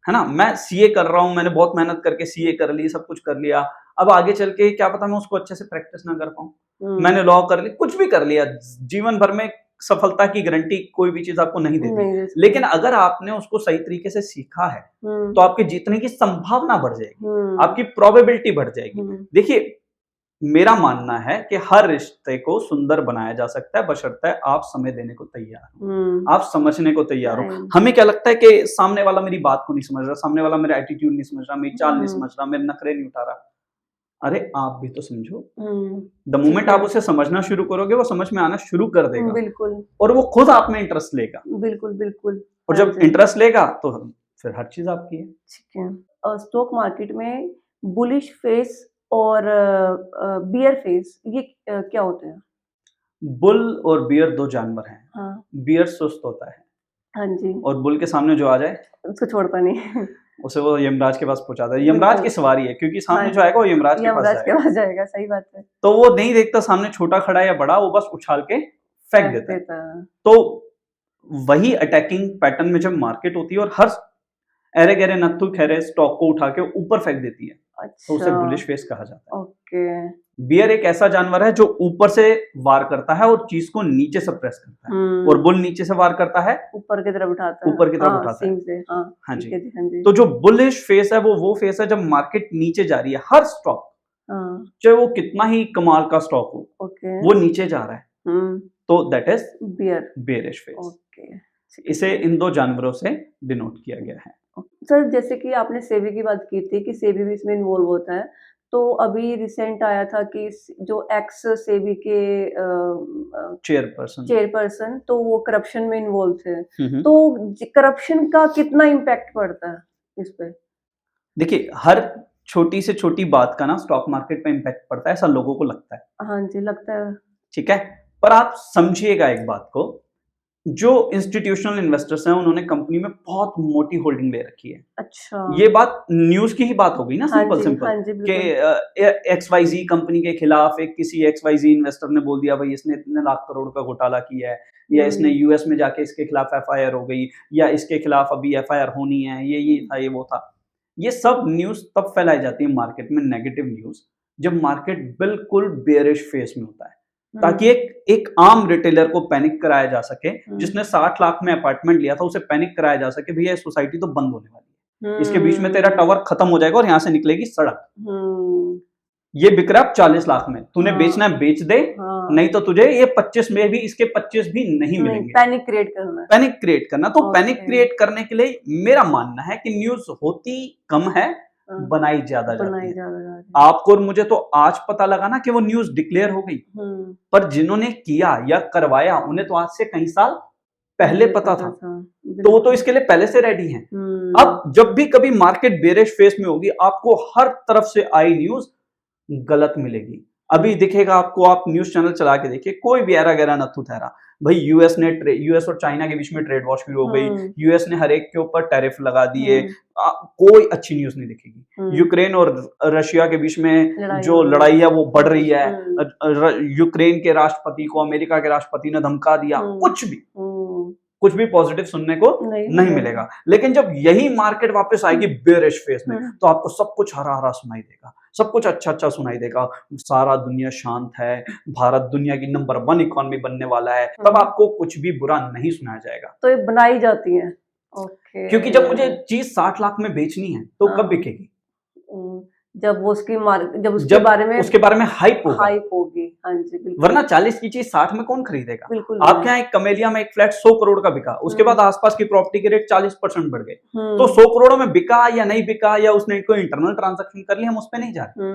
है ना। मैं सीए कर रहा हूं, मैंने बहुत मेहनत करके सीए कर ली, सब कुछ कर लिया, अब आगे चल के क्या पता मैं उसको अच्छे से प्रैक्टिस ना कर पाऊं। मैंने लॉ कर ली, कुछ भी कर लिया, जीवन भर में सफलता की गारंटी कोई भी चीज आपको नहीं देती, नहीं दे सकते। लेकिन अगर आपने उसको सही तरीके से सीखा है तो आपके जीतने की संभावना बढ़ जाएगी, आपकी प्रोबेबिलिटी बढ़ जाएगी। देखिए, मेरा मानना है कि हर रिश्ते को सुंदर बनाया जा सकता है, बशर्ते आप समय देने को तैयार हो, आप समझने को तैयार हो। हमें क्या लगता है कि सामने वाला मेरी बात को नहीं समझ रहा, सामने वाला मेरा एटीट्यूड नहीं समझ रहा, मेरी चाल नहीं समझ रहा, मेरे नखरे नहीं उठा रहा। अरे आप भी तो समझो। द मोमेंट आप उसे समझना शुरू करोगे, वो समझ में आना शुरू कर देगा, बिल्कुल, और वो खुद आप में इंटरेस्ट लेगा, बिल्कुल, बिल्कुल। और हाँ जब जी, इंटरेस्ट लेगा तो फिर हर चीज आपकी है। ठीक है। स्टॉक मार्केट में बुलिश फेस और बियर फेस ये क्या होते हैं? बुल और बियर दो जानवर हैं। हाँ, बियर सुस्त होता है हाँ जी, और बुल के सामने जो आ जाए उसको छोड़ता नहीं। उसे वो यमराज के पास पहुंचा दे। यमराज की बिल्कुल, सवारी है, क्योंकि हाँ सामने जो जी, आएगा वो यमराज के पास यमराज के जाएगा। पास जाएगा, सही बात है। तो वो नहीं देखता सामने छोटा खड़ा है या बड़ा, वो बस उछाल के फेंक फेंक देता है। देता है। तो वही अटैकिंग पैटर्न में जब मार्केट होती है और हर अरे गहरे नत्थु खैरे स्टॉक को उठा के ऊपर फेंक देती है, तो उसे अच्छा, बुलिश फेस कहा जाता है। ओके। बियर एक ऐसा जानवर है जो ऊपर से वार करता है और चीज को नीचे से प्रेस करता है, और बुल नीचे से वार करता है, ऊपर की तरफ उठाता है। ऊपर की तरफ हाँ, उठाता है। सींग से, हाँ, हाँ ठीक जी। है जी, हाँ जी। तो जो बुलिश फेस है वो फेस है जब मार्केट नीचे जा रही है, हर स्टॉक हाँ, चाहे वो कितना ही कमाल का स्टॉक हो, ओके। वो नीचे जा रहा है, हुँ, तो that is bear, bearish phase. Okay. इसे इन दो जानवरों से डिनोट किया गया है। सर जैसे कि आपने सेबी की बात की थी कि सेबी भी इसमें इन्वॉल्व होता है। तो अभी रिसेंट आया था कि जो एक्स सेबी के चेयरपर्सन। चेयरपर्सन तो वो करप्शन में इन्वॉल्व थे। हम्म। तो करप्शन का कितना इम्पैक्ट पड़ता है इस पे? देखिए, हर छोटी से छोटी बात का ना स्टॉक मार्केट पे इम्पैक्ट पड़ता है, ऐसा लोगों को लगता है। हाँ जी, लगता है। ठीक है, पर आप समझिएगा एक बात को, जो इंस्टीट्यूशनल इन्वेस्टर्स हैं उन्होंने कंपनी में बहुत मोटी होल्डिंग ले रखी है। अच्छा। ये बात न्यूज की ही बात हो गई ना, हाँ सिंपल जी, सिंपल हाँ जी, कि बिल्कुल। XYZ कंपनी के खिलाफ एक किसी XYZ इन्वेस्टर ने बोल दिया भाई इसने इतने लाख करोड़ का घोटाला किया है, या इसने यूएस में जाके इसके खिलाफ एफआईआर हो गई, या इसके खिलाफ अभी एफआईआर होनी है, ये था, ये वो था। ये सब न्यूज तब फैलाई जाती है मार्केट में, नेगेटिव न्यूज, जब मार्केट बिल्कुल बेयरिश फेस में होता है, ताकि एक आम रिटेलर को पैनिक कराया जा सके, जिसने 60 लाख में अपार्टमेंट लिया था उसे पैनिक कराया जा सके, भैया सोसाइटी तो बंद होने वाली है, इसके बीच में तेरा टावर खत्म हो जाएगा और यहाँ से निकलेगी सड़क, ये बिक रहा है 40 लाख में, तूने बेचना है बेच दे, नहीं तो तुझे ये 25 में भी, इसके 25 भी नहीं मिलेंगे। पैनिक क्रिएट करना है। पैनिक क्रिएट करना, तो पैनिक क्रिएट करने के लिए मेरा मानना है कि न्यूज होती कम है, बनाई ज्यादा जाती है। आपको और मुझे तो आज पता लगा ना कि वो न्यूज डिक्लेयर हो गई, पर जिन्होंने किया या करवाया उन्हें तो आज से कई साल पहले पता था, तो वो तो इसके लिए पहले से रेडी हैं। अब जब भी कभी मार्केट बेरिश फेस में होगी, आपको हर तरफ से आई न्यूज गलत मिलेगी। अभी दिखेगा आपको, आप न्यूज चैनल चला के देखिए, कोई भी ऐरा गैरा नथु ठहरा, भाई यूएस और चाइना के बीच में ट्रेड वॉर शुरू हो गई, यूएस ने हर एक के ऊपर टैरिफ लगा दिए, कोई अच्छी न्यूज नहीं दिखेगी। यूक्रेन और रशिया के बीच में जो लड़ाई है वो बढ़ रही है, यूक्रेन के राष्ट्रपति को अमेरिका के राष्ट्रपति ने धमका दिया, कुछ भी पॉजिटिव सुनने को नहीं मिलेगा। लेकिन जब यही मार्केट वापस आएगी बेयरिश फेस में, तो आपको सब कुछ हरा हरा सुनाई देगा, सब कुछ अच्छा अच्छा सुनाई देगा, सारा दुनिया शांत है, भारत दुनिया की नंबर 1 इकोनॉमी बनने वाला है, तब आपको कुछ भी बुरा नहीं सुनाया जाएगा। तो ये बनाई जाती है। ओके। क्योंकि जब मुझे चीज 60 लाख में बेचनी है तो कब बिकेगी? जब वो उसकी जब उसके बारे में हाइप होगी। हाँ जी, बिल्कुल। वरना 40 की चीज 60 में कौन खरीदेगा? बिल्कुल। आपके यहाँ एक कमेलिया में एक फ्लैट 100 करोड़ का बिका, उसके बाद आसपास की प्रॉपर्टी के रेट 40% बढ़ गए, तो 100 करोड़ में बिका या नहीं बिका, या उसने कोई इंटरनल ट्रांजैक्शन कर लिया, हम उस पे नहीं जा रहे।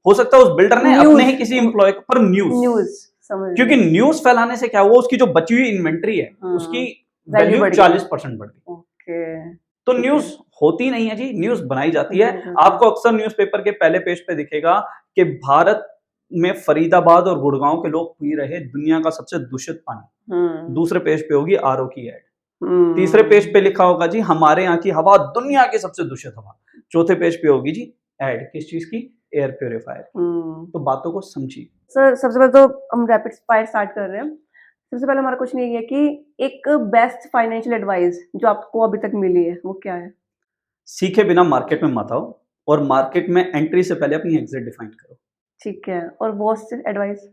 हो सकता है उस बिल्डर ने अपने ही किसी एम्प्लॉय पर न्यूज क्योंकि न्यूज फैलाने से क्या हुआ, उसकी जो बची हुई इन्वेंट्री है उसकी वैल्यू 40% बढ़ गई। तो न्यूज होती नहीं है जी, न्यूज बनाई जाती है। आपको अक्सर न्यूज़पेपर के पहले पेज पे दिखेगा कि भारत में फरीदाबाद और गुड़गांव के लोग पी रहे दुनिया का सबसे दूषित पानी, दूसरे पेज पे होगी आरओ की एड, तीसरे पेज पे लिखा होगा जी हमारे यहाँ की हवा दुनिया की सबसे दूषित हवा, चौथे पेज पे होगी जी एड किस चीज की, एयर प्यूरिफायर। तो बातों को समझिए। सर सबसे पहले तो हम रैपिड फायर स्टार्ट कर रहे हैं। सबसे पहले हमारा क्वेश्चन यही है कि एक बेस्ट फाइनेंशियल एडवाइस जो आपको अभी तक मिली है, वो क्या है? सीखे बिना मार्केट में मत आओ और मार्केट में एंट्री से पहले अपनी एग्जिट डिफाइन करो। ठीक है, और वर्स्ट एडवाइस?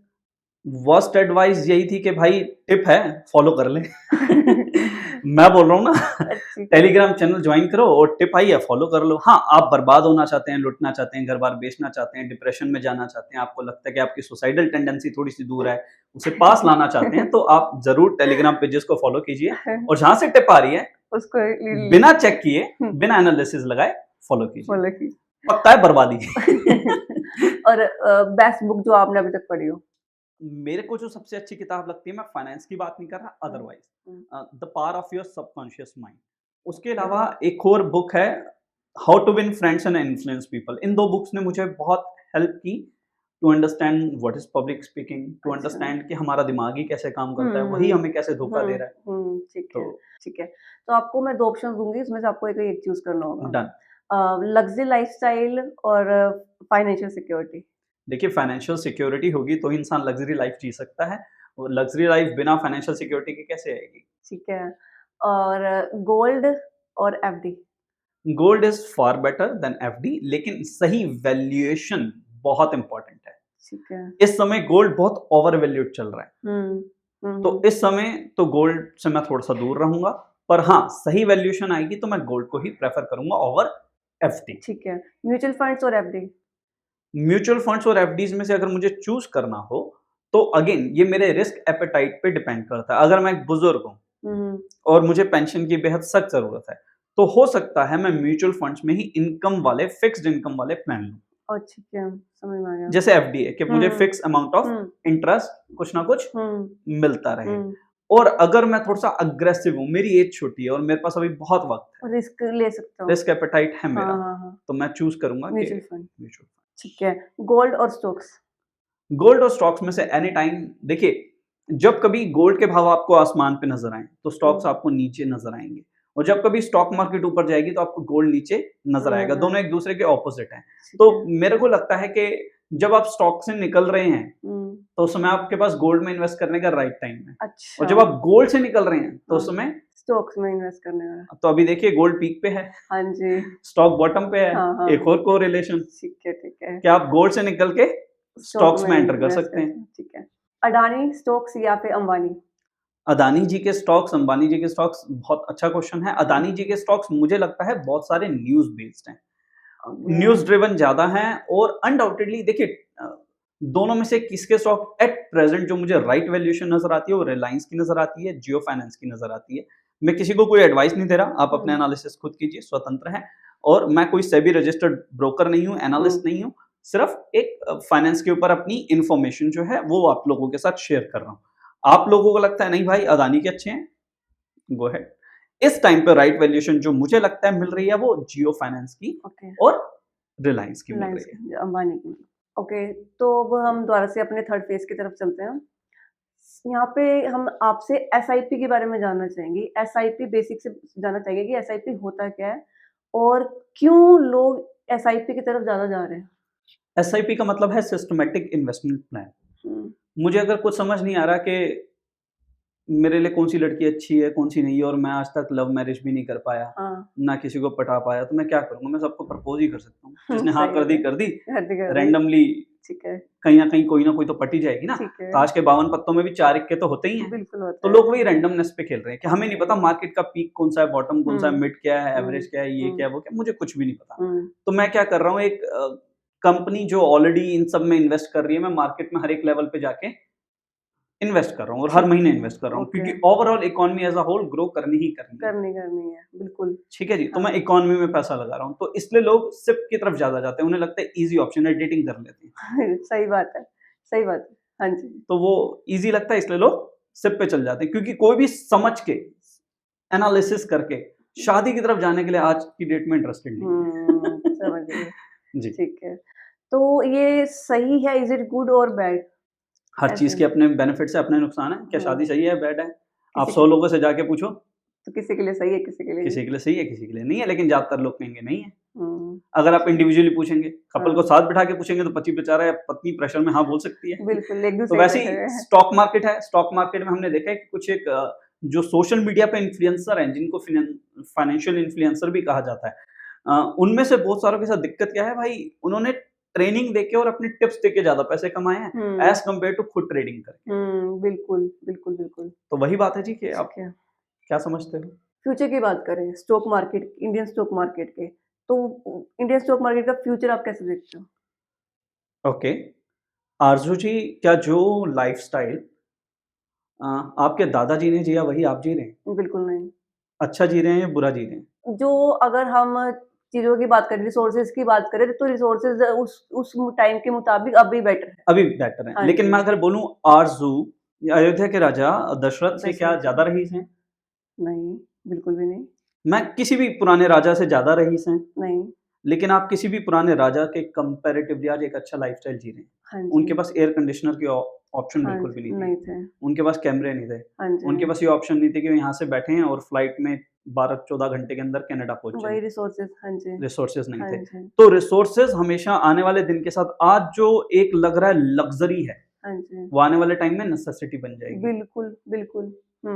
वर्स्ट एडवाइस यही थी कि भाई टिप है, फॉलो कर ले। मैं बोल रहा हूँ ना, ठीक है। टेलीग्राम चैनल ज्वाइन करो और टिप आई है, फॉलो कर लो। हाँ, आप बर्बाद होना चाहते हैं, लुटना चाहते हैं, घर बार बेचना चाहते हैं, डिप्रेशन में जाना चाहते हैं, आपको लगता है कि आपकी सुसाइडल टेंडेंसी थोड़ी सी दूर है, उसे पास लाना चाहते हैं, तो आप जरूर टेलीग्राम पेजेस को फॉलो कीजिए और जहां से टिप आ रही है उसको बिना चेक किए, बिना एनालिसिस लगाए फॉलो कीजिए। फॉलो की। पक्का है बर्बादी। और बेस्ट बुक जो आपने अभी तक पढ़ी हो? मेरे को जो सबसे अच्छी किताब लगती है, मैं फाइनेंस की बात नहीं कर रहा, otherwise the power of your subconscious mind. उसके अलावा एक और बुक है, how to win friends and influence people. इन दो बुक्स ने मुझे बहुत हेल्प की to understand what is public speaking, to understand कि हमारा दिमाग ही कैसे काम करता है, वही हमें कैसे धोखा दे रहा है। ठीक है, तो ठीक है। तो आपको मैं 2 ऑप्शंस दूँगी, इसमें से आपको एक चूज़ करना होगा। डन। लग्ज़री लाइफ़स्टाइल और फाइनेंशियल सिक्योरिटी। देखिए, फाइनेंशियल सिक्योरिटी होगी तो ही इंसान लग्जरी लाइफ जी सकता है, और लग्जरी लाइफ बिना फाइनेंशियल सिक्योरिटी के कैसे आएगी? ठीक है। और गोल्ड और FD. Gold is far better than FD, लेकिन सही वैल्यूएशन बहुत इंपॉर्टेंट है। ठीक है। इस समय गोल्ड बहुत ओवर वैल्यूड चल रहा है, तो इस समय तो गोल्ड से मैं थोड़ा सा दूर रहूंगा, पर हाँ, सही वैल्यूएशन आएगी तो मैं गोल्ड को ही प्रेफर करूंगा ओवर एफडी। ठीक है। म्यूचुअल फंड्स और एफडी। म्यूचुअल फंड्स और एफडीज में से अगर मुझे चूज करना हो, तो अगेन ये मेरे रिस्क एपेटाइट पे डिपेंड करता है। अगर मैं एक बुजुर्ग हूँ और मुझे पेंशन की बेहद सख्त जरूरत है, तो हो सकता है मैं म्यूचुअल फंड्स में ही इनकम वाले, फिक्स्ड इनकम वाले प्लान लूं। और ठीक है, समझ में आ गया। जैसे एफडी है कि मुझे फिक्स अमाउंट ऑफ इंटरेस्ट कुछ ना कुछ मिलता रहे। और अगर मैं थोड़ा सा अग्रेसिव हूँ, मेरी एज छोटी है और मेरे पास अभी बहुत वक्त है, रिस्क ले सकता हूँ। रिस्क एपेटाइट है मेरा, हाँ। तो मैं चूज करूंगा म्यूचुअल फंड। Mutual fund. ठीक है। गोल्ड और स्टॉक्स। गोल्ड और स्टॉक्स में से एनी टाइम, देखिए, जब कभी गोल्ड के भाव आपको आसमान पे नजर आए तो स्टॉक्स आपको नीचे नजर आएंगे, और जब कभी स्टॉक मार्केट ऊपर जाएगी तो आपको गोल्ड नीचे नजर आएगा। दोनों एक दूसरे के ऑपोजिट हैं। तो मेरे को लगता है कि जब आप स्टॉक से निकल रहे हैं तो उस समय आपके पास गोल्ड में इन्वेस्ट करने का राइट टाइम है। अच्छा। और जब आप गोल्ड से निकल रहे हैं तो उस समय स्टॉक्स में इन्वेस्ट करने का। तो अभी देखिए, गोल्ड पीक पे है, हाँ जी, स्टॉक बॉटम पे है। हाँ। एक और कोरिलेशन, ठीक है। क्या आप गोल्ड से निकल के स्टॉक्स में एंटर कर सकते हैं। ठीक है। अडानी स्टॉक्स या फिर अंबानी? अदानी जी के स्टॉक्स, अंबानी जी के स्टॉक्स, बहुत अच्छा क्वेश्चन है। अदानी जी के स्टॉक्स मुझे लगता है बहुत सारे न्यूज बेस्ड हैं, न्यूज ड्रिवन ज्यादा हैं, और अनडाउटेडली देखिए, दोनों में से किसके स्टॉक एट प्रेजेंट जो मुझे राइट वैल्यूएशन नजर आती है वो रिलायंस की नजर आती है, जियो फाइनेंस की नजर आती है। मैं किसी को कोई एडवाइस नहीं दे रहा, आप अपने एनालिसिस खुद कीजिए, स्वतंत्र है। और मैं कोई सेबी रजिस्टर्ड ब्रोकर नहीं हूँ, एनालिस्ट नहीं हूँ, सिर्फ एक फाइनेंस के ऊपर अपनी इंफॉर्मेशन जो है वो आप लोगों के साथ शेयर कर रहा हूँ। आप लोगों को लगता है नहीं भाई अदानी के अच्छे हैं, गो अहेड। इस टाइम पे राइट वैल्यूएशन जो मुझे लगता है मिल रही है वो जियो फाइनेंस की और रिलायंस की मिल रही है, अंबानी की। ओके, तो अब हम दोबारा से अपने थर्ड फेज की तरफ चलते हैं। यहाँ पे हम आपसे एसआईपी के बारे में जानना चाहेंगे। एसआईपी बेसिक से जानना चाहेंगे कि एसआईपी होता क्या है और क्यों लोग एसआईपी की तरफ ज्यादा जा रहे हैं। एसआईपी का मतलब है सिस्टमैटिक इन्वेस्टमेंट प्लान। मुझे अगर कुछ समझ नहीं आ रहा कि मेरे लिए कौन सी लड़की अच्छी है, कौन सी नहीं है, और मैं आज तक लव मैरिज भी नहीं कर पाया, ना किसी को पटा पाया, तो मैं क्या करूंगा? मैं सबको प्रपोज ही कर सकता हूँ। जिसने हाँ कर दी, रैंडमली कहीं ना कहीं कोई ना कोई तो पटी जाएगी ना। ताश के 52 पत्तों में भी 4 इक्के तो होते ही हैं। तो लोग वही रैंडमनेस पे खेल रहे हैं कि हमें नहीं पता मार्केट का पीक कौन सा है, बॉटम कौन सा है, मिड क्या है, एवरेज क्या है, ये क्या है, वो क्या, मुझे कुछ भी नहीं पता। तो मैं क्या कर रहा हूँ, एक कंपनी जो ऑलरेडी इन सब में इन्वेस्ट कर रही है, मैं मार्केट में हर एक लेवल पे जाके इन्वेस्ट कर रहा हूँ और हर महीने इन्वेस्ट कर रहा हूँ, क्योंकि overall economy as a whole grow करनी है। बिल्कुल ठीक है जी। तो मैं इकोनॉमी में पैसा लगा रहा हूँ, तो इसलिए लोग सिप की तरफ ज्यादा जाते हैं, उन्हें लगता है इजी ऑप्शन है, डेटिंग कर लेते हैं। सही बात है। हाँ जी, तो वो इजी लगता है इसलिए लोग सिप पे चल जाते हैं, क्योंकि कोई भी समझ के एनालिसिस करके शादी की तरफ जाने के लिए आज की डेट में इंटरेस्टेड नहीं समझ गई जी। ठीक है, तो ये सही है, इज इट गुड और बैड? हर चीज के अपने बेनिफिट्स है, अपने नुकसान है। क्या शादी सही है, बैड है? आप 100 लोगों से जाके पूछो तो किसी के लिए सही है, किसी के लिए सही है, किसी के लिए नहीं है, लेकिन ज्यादातर लोग कहेंगे नहीं है। अगर आप इंडिविजुअली पूछेंगे, कपल को हाँ। साथ बिठा के पूछेंगे तो पति बेचारा या पत्नी प्रेशर में हाँ बोल सकती है। बिल्कुल, एक तो दूसरे वैसे बैठे ही हुए हैं। स्टॉक मार्केट है, स्टॉक मार्केट में हमने देखा है कि कुछ एक जो सोशल मीडिया पे इन्फ्लुएंसर हैं, जिनको फाइनेंशियल इन्फ्लुएंसर भी कहा जाता है, उनमें से बहुत सारों के साथ दिक्कत क्या है भाई, उन्होंने ट्रेनिंग देके और अपने टिप्स देके ज़्यादा पैसे कमाए हैं, हुँ, एज़ कंपेयर टू खुद ट्रेडिंग करके। बिल्कुल, बिल्कुल, बिल्कुल। तो वही बात है जी कि आप ठीक है। क्या समझते हो? फ्यूचर की बात करें stock market Indian stock market के, तो इंडियन स्टॉक मार्केट का फ्यूचर आप कैसे देखते हो? ओके, आरज़ू जी, क्या जो लाइफ़स्टाइल आपके दादाजी ने जिया वही आप जी रहे हैं? बिल्कुल नहीं। अच्छा जी रहे हैं या बुरा जी रहे हैं? जो अगर हम चीज़ों की बात करें, रिसोर्सेज़ की बात करें, तो रिसोर्सेज़ उस टाइम के मुताबिक अभी बेटर है। अभी बेटर हैं। हाँ लेकिन मैं जी, अगर बोलूँ, आरज़ू अयोध्या के राजा दशरथ से क्या दशरथ ज़्यादा जी। रईस हैं? नहीं, बिल्कुल भी नहीं। मैं किसी भी पुराने राजा से ज़्यादा रईस हैं, नहीं, लेकिन आप किसी भी पुराने राजा के कंपैरेटिवली आज एक अच्छा लाइफ़स्टाइल जी रहे हैं। हाँ उनके जी, पास एयर कंडीशनर की ऑप्शन हाँ बिल्कुल भी जी, नहीं थी। नहीं थे। उनके पास कैमरे नहीं थे। हाँ जी, उनके पास ये ऑप्शन नहीं थी कि वो यहाँ से बैठे हैं और फ्लाइट में 12-14 घंटे के अंदर कनाडा पहुँच वही जाएँ। रिसोर्सेज़ हाँ जी, रिसोर्सेज़ नहीं हाँ थे। जी, तो रिसोर्सेज़ हमेशा आने वाले दिन के साथ आज जो एक लग रहा है लग्ज़री है, हाँ जी। वो आने वाले टाइम में नेसेसिटी बन जाएगी। बिल्कुल, बिल्कुल।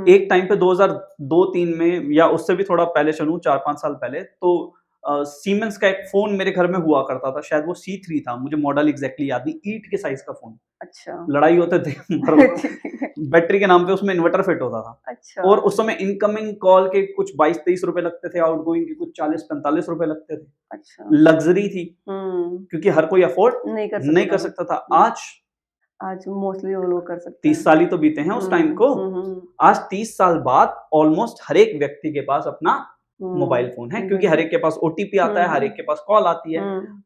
एक टाइम पे 2002-3 में या उससे भी थोड़ा पहले चलूँ, 4-5 साल पहले, तो सीमेंस का एक फ़ोन मेरे घर में हुआ करता था, शायद वो C3 था, मुझे मॉडल एग्ज़ैक्टली याद नहीं, ईंट के साइज़ का फ़ोन। अच्छा। लड़ाई होते थे मरो ठीक है। बैटरी के नाम पे उसमें इन्वर्टर फिट होता था। अच्छा, और उस समय इनकमिंग कॉल के कुछ 22-23 रुपए लगते थे, आउटगोइंग के कुछ 40-45 रुपए लगते थे। अच्छा। लग्ज़री थी, हुँ, क्योंकि हर कोई अफ़ोर्ड नहीं कर नहीं सकता कर था। सकता था। हुँ, आज आज मोस्टली वो लोग कर सकते 30 हैं। साल ही तो बीते हैं उस टाइम हुँ, को। हुँ, हुँ, आज 30 साल बाद ऑलमोस्ट हर एक व्यक्ति के पास अपना मोबाइल फ़ोन है, क्योंकि हर बिल्कुल। एक के पास ओटीपी आता हुँ, है, हर हुँ, एक के पास कॉल आती है। हुँ।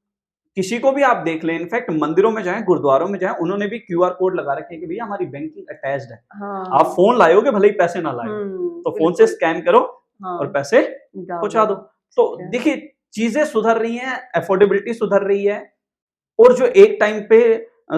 किसी को भी आप देख लें, इनफैक्ट मंदिरों में जाएँ, गुरुद्वारों में जाएँ, उन्होंने भी क्यूआर कोड लगा रखे हैं कि भैया हमारी बैंकिंग अटैच्ड है। आप हाँ, फ़ोन लाए होगे भले ही पैसे ना लाए हो, तो फ़ोन से बिल्कुल। स्कैन करो और हाँ, पैसे डाल पहुँचा दो। दो। ठीक तो है। देखिए, चीज़ें सुधर रही हैं, अफोर्डेबिलिटी सुधर रही है, और जो एक टाइम पे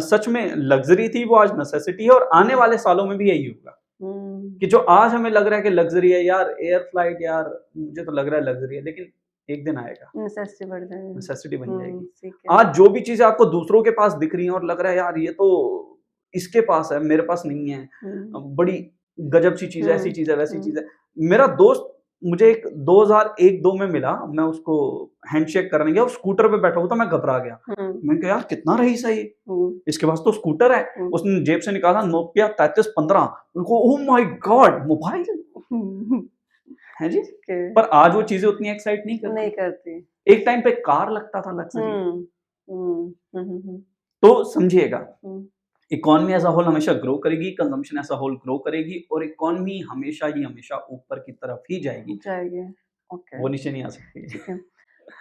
सच में लग्ज़री थी, वो आज नेसेसिटी है, और आने वाले सालों में भी यही होगा। हुँ, कि जो आज हमें लग रहा है कि लग्ज़री है यार, एयर फ्लाइट यार, मुझे तो लग रहा है लग्ज़री है, लेकिन एक दिन आएगा, नेसेसिटी बढ़ जाएगी। नेसेसिटी बन जाएगी। ठीक है। आज जो भी चीज़ें आपको दूसरों के पास दिख रही हैं और लग रहा है यार ये तो इसके पास है, मेरे पास नहीं है, हुँ, बड़ी गज़ब सी चीज़ है, ऐसी हुँ, चीज़ है, वैसी हुँ, चीज़ है। मेरा दोस्त मुझे एक 2001-2 में मिला, मैं उसको हैंडशेक करने गया, वो स्कूटर पे बैठा हुआ था, मैं घबरा गया। हुँ, मैंने कहा यार कितना रईस है ये, हुँ, इसके पास तो स्कूटर है। हुँ। उसने जेब से निकाला नोकिया 3315, उनको ओह माय गॉड! मोबाइल! हुँ, हैं जी? ठीक है। पर आज वो चीज़ें उतनी एक्साइट नहीं नहीं करती। करती। एक टाइम पे कार लगता था लग्ज़री। हुँ, हुँ, हुँ, हुँ, हुँ, तो समझिएगा, हुँ। इकॉनमी एज़ अ होल हमेशा ग्रो करेगी, consumption as a whole grow करेगी, और इकॉनमी हमेशा ही हमेशा ऊपर की तरफ ही जाएगी, जाएगी। ओके, वो नीचे नहीं आ सकती है। ठीक है।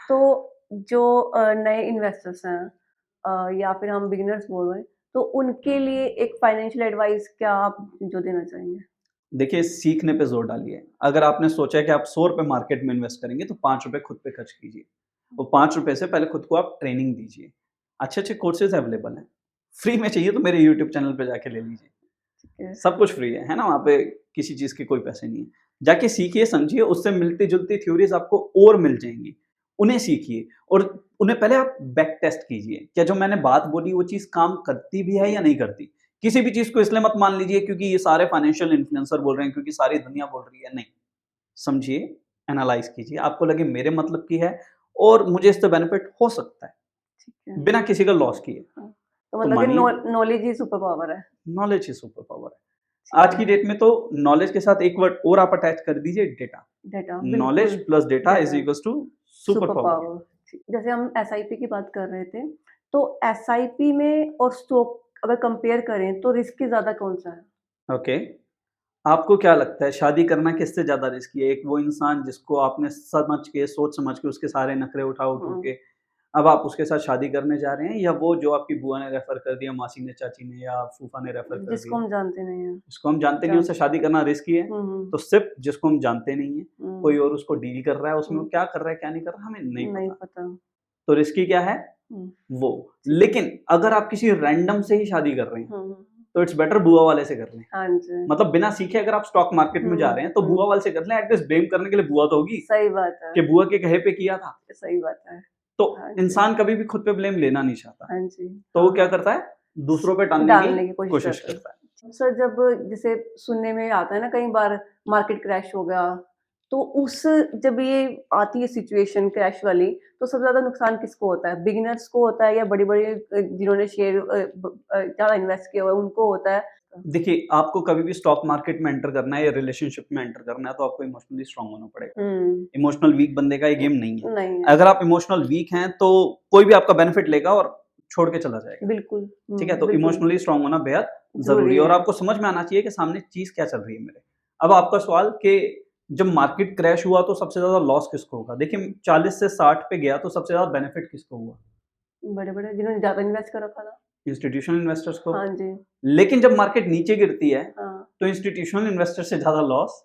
तो जो नए इन्वेस्टर्स हैं या फिर हम बिगिनर्स बोल रहे हैं, तो उनके लिए एक फाइनेंशियल एडवाइस क्या आप जो देना चाहेंगे? देखिए, सीखने पे ज़ोर डालिए। अगर आपने सोचा है कि आप ₹100 मार्केट में इन्वेस्ट करेंगे, तो ₹5 खुद पे खर्च कीजिए। वो ₹5 से पहले खुद को आप ट्रेनिंग दीजिए। अच्छे-अच्छे कोर्सेज़ अवेलेबल हैं। फ्री में चाहिए तो मेरे यूट्यूब चैनल पे जाके ले लीजिए। ठीक है। सब कुछ फ्री है ना? वहाँ पे किसी चीज़ के कोई पैसे नहीं है। जाके सीखिए, समझिए, उससे मिलती-जुलती थ्योरीज़ आपको और मिल जाएँगी। उन्हें सीखिए और उन्हें पहले आप बैक टेस्ट कीजिए। क्या जो मैंने बात बोली वो चीज़ काम करती भी है या नहीं करती? किसी भी चीज़ को इसलिए मत मान लीजिए क्योंकि ये सारे फाइनेंशियल इन्फ्लुएंसर बोल रहे हैं, क्योंकि सारी दुनिया बोल रही है, नहीं। समझिए, एनालाइज़ कीजिए, आपको लगे मेरे मतलब की है और मुझे इससे बेनिफिट हो सकता है, ठीक है। बिना किसी का लॉस किए, हाँ, तो तो मतलब कि मानिए। नॉलेज ही सुपर पावर है। नॉलेज ही सुपर पावर है। ठीक आज है। की डेट में तो नॉलेज के साथ एक वर्ड और आप अटैच कर दीजिए, डेटा। डेटा नॉलेज बिल्कुल, plus data is data equals to super super power. Power. ठीक, जैसे हम एसआईपी की बात कर रहे थे, तो एसआईपी में और स्टॉक अगर कंपेयर करें तो रिस्की ज़्यादा कौन-सा है? ओके, आपको क्या लगता है शादी करना किससे ज़्यादा रिस्की है? एक वो इंसान जिसको आपने समझ के, सोच समझ के उसके सारे नखरे उठा-उठू हुँ, के अब आप उसके साथ शादी करने जा रहे हैं, या वो जो आपकी बुआ ने रेफ़र कर दिया, मासी ने, चाची ने या फूफा ने रेफ़र कर जिसको दिया, हम जानते नहीं हैं। जिसको हम जानते नहीं हैं, उससे जानते शादी करना रिस्की है? हुँ, हुँ, तो सिर्फ़ जिसको हम जानते नहीं हैं, हुँ, कोई और उसको डील कर रहा है, उसमें वो हुँ, क्या कर रहा है, क्या नहीं कर रहा, हमें नहीं नहीं पता। पता। तो रिस्की क्या है? हुँ, वो। ठीक है। लेकिन अगर आप किसी रैंडम से ही शादी कर रहे हैं, हुँ, हुँ, तो इट्स बेटर बुआ वाले से कर लें। हाँ जी। मतलब बिना सीखे अगर आप स्टॉक मार्केट में जा रहे हैं तो बुआ वाले से कर लें, एटलीस्ट ब्लेम करने के लिए बुआ तो होगी सही बात है। कि बुआ के कहे पे किया था। सही बात है। तो हाँ जी। इंसान कभी भी खुद पे ब्लेम लेना नहीं चाहता, हाँ जी। तो वो क्या करता है, दूसरों पे डालने की कोशिश करता है। सर जब जैसे सुनने में आता है ना कई बार मार्केट क्रैश हो गया, तो उस जब ये आती है सिचुएशन क्रैश वाली, तो सबसे ज़्यादा नुकसान किसको होता है? बिगिनर्स को होता है या बड़ी-बड़ी जिन्होंने शेयर ज़्यादा इन्वेस्ट किया हुआ है उनको होता है? देखिए, आपको कभी भी स्टॉक मार्केट में एंटर करना है या रिलेशनशिप में एंटर करना है तो आपको इमोशनली स्ट्रांग होना पड़ेगा। इमोशनल वीक बंदे का ये गेम नहीं है। नहीं है। अगर आप इमोशनल वीक हैं तो कोई भी आपका बेनिफिट लेगा और छोड़ के चला जाएगा। बिल्कुल। ठीक है, तो बिल्कुल। इमोशनली स्ट्रांग होना बेहद ज़रूरी ज़रूरी है और है। आपको समझ में आना चाहिए कि सामने चीज़ क्या चल रही है मेरे। अब आपका सवाल कि जब मार्केट क्रैश हुआ तो सबसे ज़्यादा लॉस किसको होगा? देखिए 40 से 60 पे गया तो सबसे ज़्यादा बेनिफिट किसको हुआ? बड़े-बड़े जिन्होंने ज़्यादा इन्वेस्ट कर रखा था। इंस्टीट्यूशनल इन्वेस्टर्स को। हाँ जी। लेकिन जब मार्केट नीचे गिरती है हाँ। तो इंस्टीट्यूशनल इन्वेस्टर से ज़्यादा लॉस,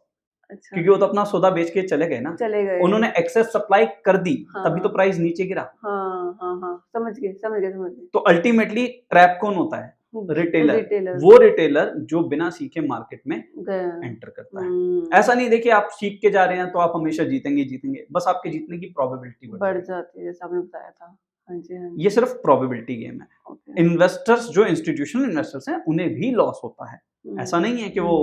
अच्छा। क्योंकि वो तो अपना सौदा बेच के चले गए ना। चले गए। उन्होंने एक्सेस सप्लाई कर दी, तभी तो हाँ। प्राइस नीचे गिरा। हाँ, हाँ, हाँ। समझ गए, समझ गए, समझ गए। तो अल्टीमेटली ट्रैप कौन होता है? रिटेलर। रिटेलर। वो रिटेलर जो बिना सीखे मार्केट में गया। एंटर करता है। ऐसा नहीं देखिए आप सीख के जा रहे हैं तो आप हमेशा जीतेंगे जीतेंगे, बस आपके जीतने की प्रोबेबिलिटी बढ़ बढ़ जाएगी। जाती है, जैसा आपने बताया था। हाँ जी, हाँ जी। ये सिर्फ प्रोबेबिलिटी गेम है। ओके। इन्वेस्टर्स जो इंस्टीट्यूशनल इन्वेस्टर्स हैं उन्हें भी लॉस होता है। ऐसा नहीं है कि वो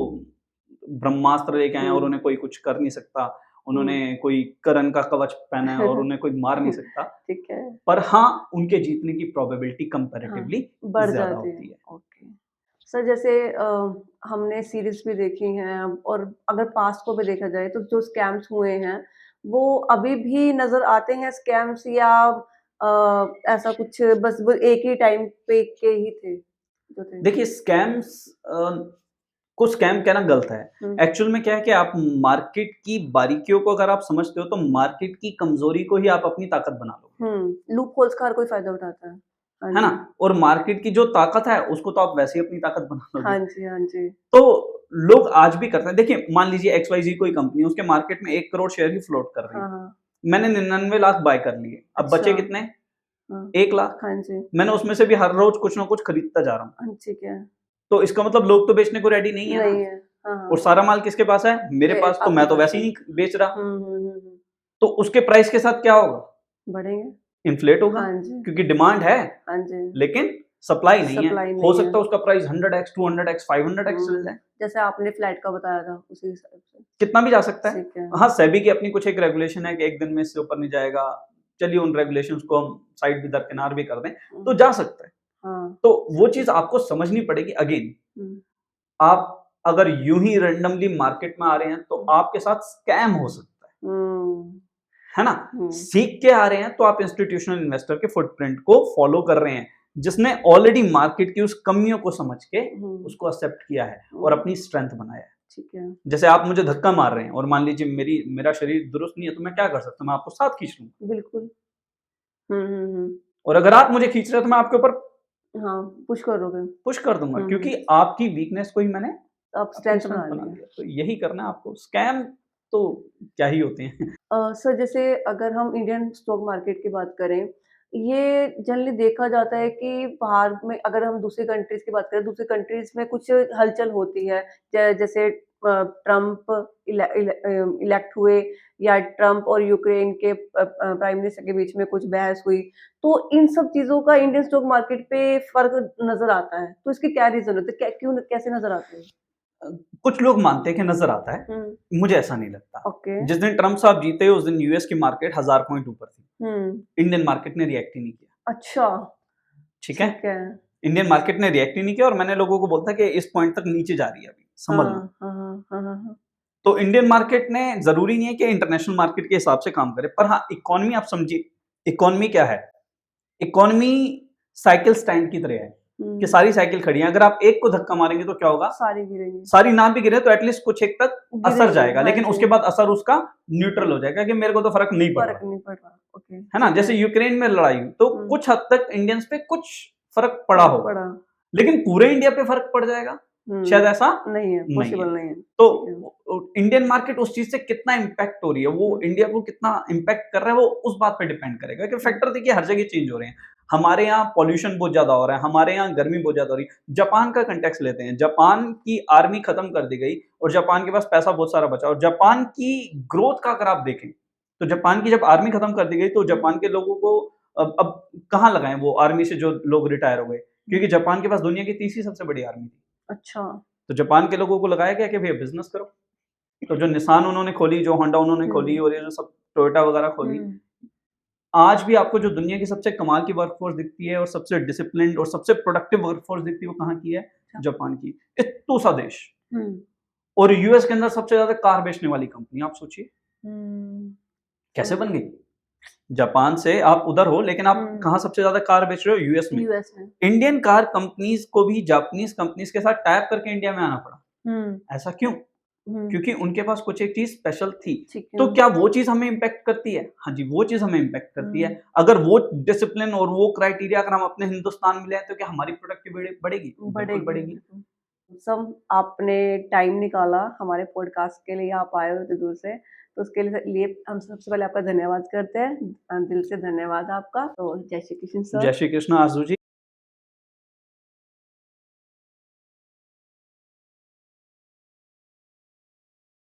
ब्रह्मास्त्र लेके आए और उन्हें कोई कुछ कर नहीं सकता, उन्होंने कोई करण का कवच पहना है और उन्हें कोई मार नहीं सकता। ठीक है। पर हाँ, उनके जीतने की प्रोबेबिलिटी कंपैरेटिवली बढ़ ज़्यादा जाती होती है। ओके। सर जैसे हमने सीरीज़ भी देखी हैं और अगर पास्ट को भी देखा जाए तो जो स्कैम्स हुए हैं, वो अभी भी नज़र आते हैं स्कैम्स या ऐसा कुछ बस वो एक ही टाइम पे के ही थे, जो थे? देखिए स्कैम्स को स्कैम कहना गलत है। हुँ। एक्चुअल में क्या है कि आप मार्केट की बारीकियों को अगर आप समझते हो तो मार्केट की कमज़ोरी को ही आप अपनी ताकत बना लोगे। लूप होल्स का हर कोई फ़ायदा उठाता है। हाँ है ना? जी। और मार्केट की जो ताकत है उसको तो आप वैसे ही अपनी ताकत बना लोगे। हाँ जी, हाँ जी। तो लोग आज भी करते हैं। देखिए मान लीजिए एक्स-वाई-ज़ेड कोई कंपनी है, उसके मार्केट में 1 करोड़ शेयर ही फ्लोट कर रही है। हाँ, हाँ। मैंने 99 लाख बाय कर लिए। अब बचे अच्छा। कितने? हाँ। 1 लाख। हाँ जी। मैंने उसमें से भी हर रोज़ कुछ ना कुछ खरीदता जा रहा हूँ। हाँ, ठीक है। तो इसका मतलब लोग तो बेचने को रेडी नहीं है ना। नहीं है। हाँ, हाँ। और सारा माल किसके पास है? मेरे पास, तो मैं तो आपके वैसे ही पास नहीं बेच रहा। है। तो उसके प्राइस के साथ क्या होगा? बढ़ेंगे। इन्फ्लेट होगा, हाँ जी। क्योंकि डिमांड है, हाँ जी। लेकिन सप्लाई नहीं है। सप्लाई हो नहीं सकता है है। उसका प्राइस 100x, 200x, 500x चल जाए। जैसे आपने फ्लैट का बताया था उसी हिसाब से। कितना भी जा सकता है। ठीक है। हाँ, सेबी की अपनी कुछ एक रेगुलेशन है कि 1 दिन में इससे ऊपर नहीं जाएगा। चलिए उन रेगुलेशंस को हम साइड भी दरकिनार भी कर दें, तो जा सकता है। हाँ। तो वो चीज़ आपको समझनी पड़ेगी अगेन। हुँ। आप अगर यूँ ही रैंडमली मार्केट में आ रहे हैं, तो आपके साथ स्कैम हो सकता है ना? सीख के आ रहे हैं, तो आप इंस्टीट्यूशनल इन्वेस्टर के फुटप्रिंट को फॉलो कर रहे हैं, जिसने ऑलरेडी मार्केट की उस कमियों को समझ के उसको एक्सेप्ट किया है और अपनी स्ट्रेंथ बनाया है। ठीक है। जैसे आप मुझे धक्का मार रहे हैं और मान लीजिए मेरा शरीर दुरुस्त नहीं है, तो मैं क्या कर सकता हूँ? मैं आपको साथ खींच लूँगा। बिल्कुल। और अगर आप मुझे खींच रहे हैं, तो मैं आपके ऊपर हाँ, पुश करोगे। पुश कर दूँगा, क्योंकि आपकी वीकनेस को ही मैंने आप अपनी स्ट्रेंथ स्ट्रेंथ बना बना लिया। लिया। तो यही करना है आपको। स्कैम तो क्या ही होते हैं। सर जैसे अगर हम इंडियन स्टॉक मार्केट की बात करें, ये जनरली देखा जाता है कि बाहर में अगर हम दूसरी कंट्रीज़ की बात करें, दूसरी कंट्रीज़ में कुछ हलचल होती है। जैसे ट्रम्प इलेक्ट हुए या ट्रम्प और यूक्रेन के प्राइम मिनिस्टर के बीच में कुछ बहस हुई। तो इन सब चीज़ों का इंडियन स्टॉक मार्केट पे फ़र्क नज़र आता है। तो इसके क्या रीज़न होते हैं? कैसे नज़र आते हैं? कुछ लोग मानते हैं कि नज़र आता है, मुझे ऐसा नहीं लगता। ओके। जिस दिन ट्रम्प साहब जीते, उस दिन यूएस की मार्केट 1000 पॉइंट ऊपर थी। हुँ। इंडियन मार्केट ने रिएक्ट ही नहीं किया। अच्छा। ठीक है? ठीक है। इंडियन मार्केट ने रिएक्ट ही नहीं किया और मैंने लोगों को बोला था कि इस पॉइंट तक नीचे जा रही है अभी, संभल लो। हाँ, हाँ, हाँ, हाँ, हाँ, हाँ। तो इंडियन मार्केट ने ज़रूरी नहीं है कि इंटरनेशनल मार्केट के हिसाब से काम करे, पर हाँ, इकोनॉमी आप समझिए, इकोनॉमी क्या है? इकोनॉमी साइकिल स्टैंड की तरह है कि सारी साइकिल खड़ी है। अगर आप एक को धक्का मारेंगे तो क्या होगा? सारी गिरेंगी। सारी ना भी गिरे तो एटलीस्ट कुछ एक तक असर गिरेगी, जाएगा, हाँ लेकिन जी। उसके बाद असर उसका न्यूट्रल हो जाएगा कि मेरे को तो फ़र्क नहीं पड़ फ़र्क रहा। नहीं पड़ रहा। ओके। है ना? जैसे यूक्रेन में लड़ाई हुई, तो कुछ हद तक इंडियंस पे कुछ फ़र्क पड़ा होगा, पड़ा। लेकिन पूरे इंडिया पे फ़र्क पड़ जाएगा? शायद ऐसा नहीं है, नहीं पॉसिबल है। नहीं है। तो इंडियन मार्केट उस चीज़ से कितना इम्पैक्ट हो रही है, वो हुँ, इंडिया को कितना इम्पैक्ट कर रहा है, वो उस बात पे डिपेंड करेगा कि फैक्टर देखिए हर जगह चेंज हो रहे हैं। हमारे यहाँ पॉल्यूशन बहुत ज़्यादा हो रहा है, हमारे यहाँ गर्मी बहुत ज़्यादा हो रही है। जापान का कॉन्टेक्स्ट लेते हैं, जापान की आर्मी खत्म कर दी गई और जापान के पास पैसा बहुत सारा बचा और जापान की ग्रोथ का अगर आप देखें, तो जापान की जब आर्मी खत्म कर दी गई तो जापान के लोगों को अब कहाँ लगाएँ वो आर्मी से जो लोग रिटायर हो गए? क्योंकि जापान के पास दुनिया की तीसरी सबसे बड़ी आर्मी थी। अच्छा। तो जापान के लोगों को लगाया गया कि भैया बिज़नेस करो। तो जो निसान उन्होंने खोली, जो होंडा उन्होंने खोली हुँ, और ये जो सब टोयोटा वगैरह खोली, हुँ, आज भी आपको जो दुनिया की सबसे कमाल की वर्कफ़ोर्स दिखती है और सबसे डिसिप्लिन्ड और सबसे प्रोडक्टिव वर्कफ़ोर्स दिखती है, वो कहाँ की है? अच्छा। जापान की। इत्तू सा देश हुँ, और यूएस के अंदर सबसे ज़्यादा कार बेचने वाली कंपनी, आप सोचिए हुँ, कैसे समझ बन गई। गई? जापान से आप उधर हो लेकिन आप हुँ, कहाँ सबसे ज़्यादा कार बेच रहे हो? यूएस में। यूएस में। इंडियन कार कंपनीज़ को भी जापानीज़ कंपनीज़ के साथ टाई अप करके इंडिया में आना पड़ा। हुँ, ऐसा क्यों? हुँ, क्योंकि उनके पास कुछ एक चीज़ स्पेशल थी। तो चिकन। क्या वो चीज़ हमें इम्पैक्ट करती है? हाँ जी, वो चीज़ हमें इम्पैक्ट करती है। हुँ, अगर वो डिसिप्लिन और वो क्राइटेरिया अगर हम अपने हिंदुस्तान में ले आएँ, तो क्या हमारी प्रोडक्टिविटी बढ़ेगी? बिल्कुल बढ़ेगी, बढ़ेगी। बिल्कुल। सब आपने टाइम निकाला हमारे पॉडकास्ट के लिए, आप आए हो इतनी दूर से, तो उसके लिए हम सबसे पहले आपका धन्यवाद करते हैं। दिल से धन्यवाद आपका। तो जय श्री कृष्ण जय सर। श्री कृष्ण आशु जी।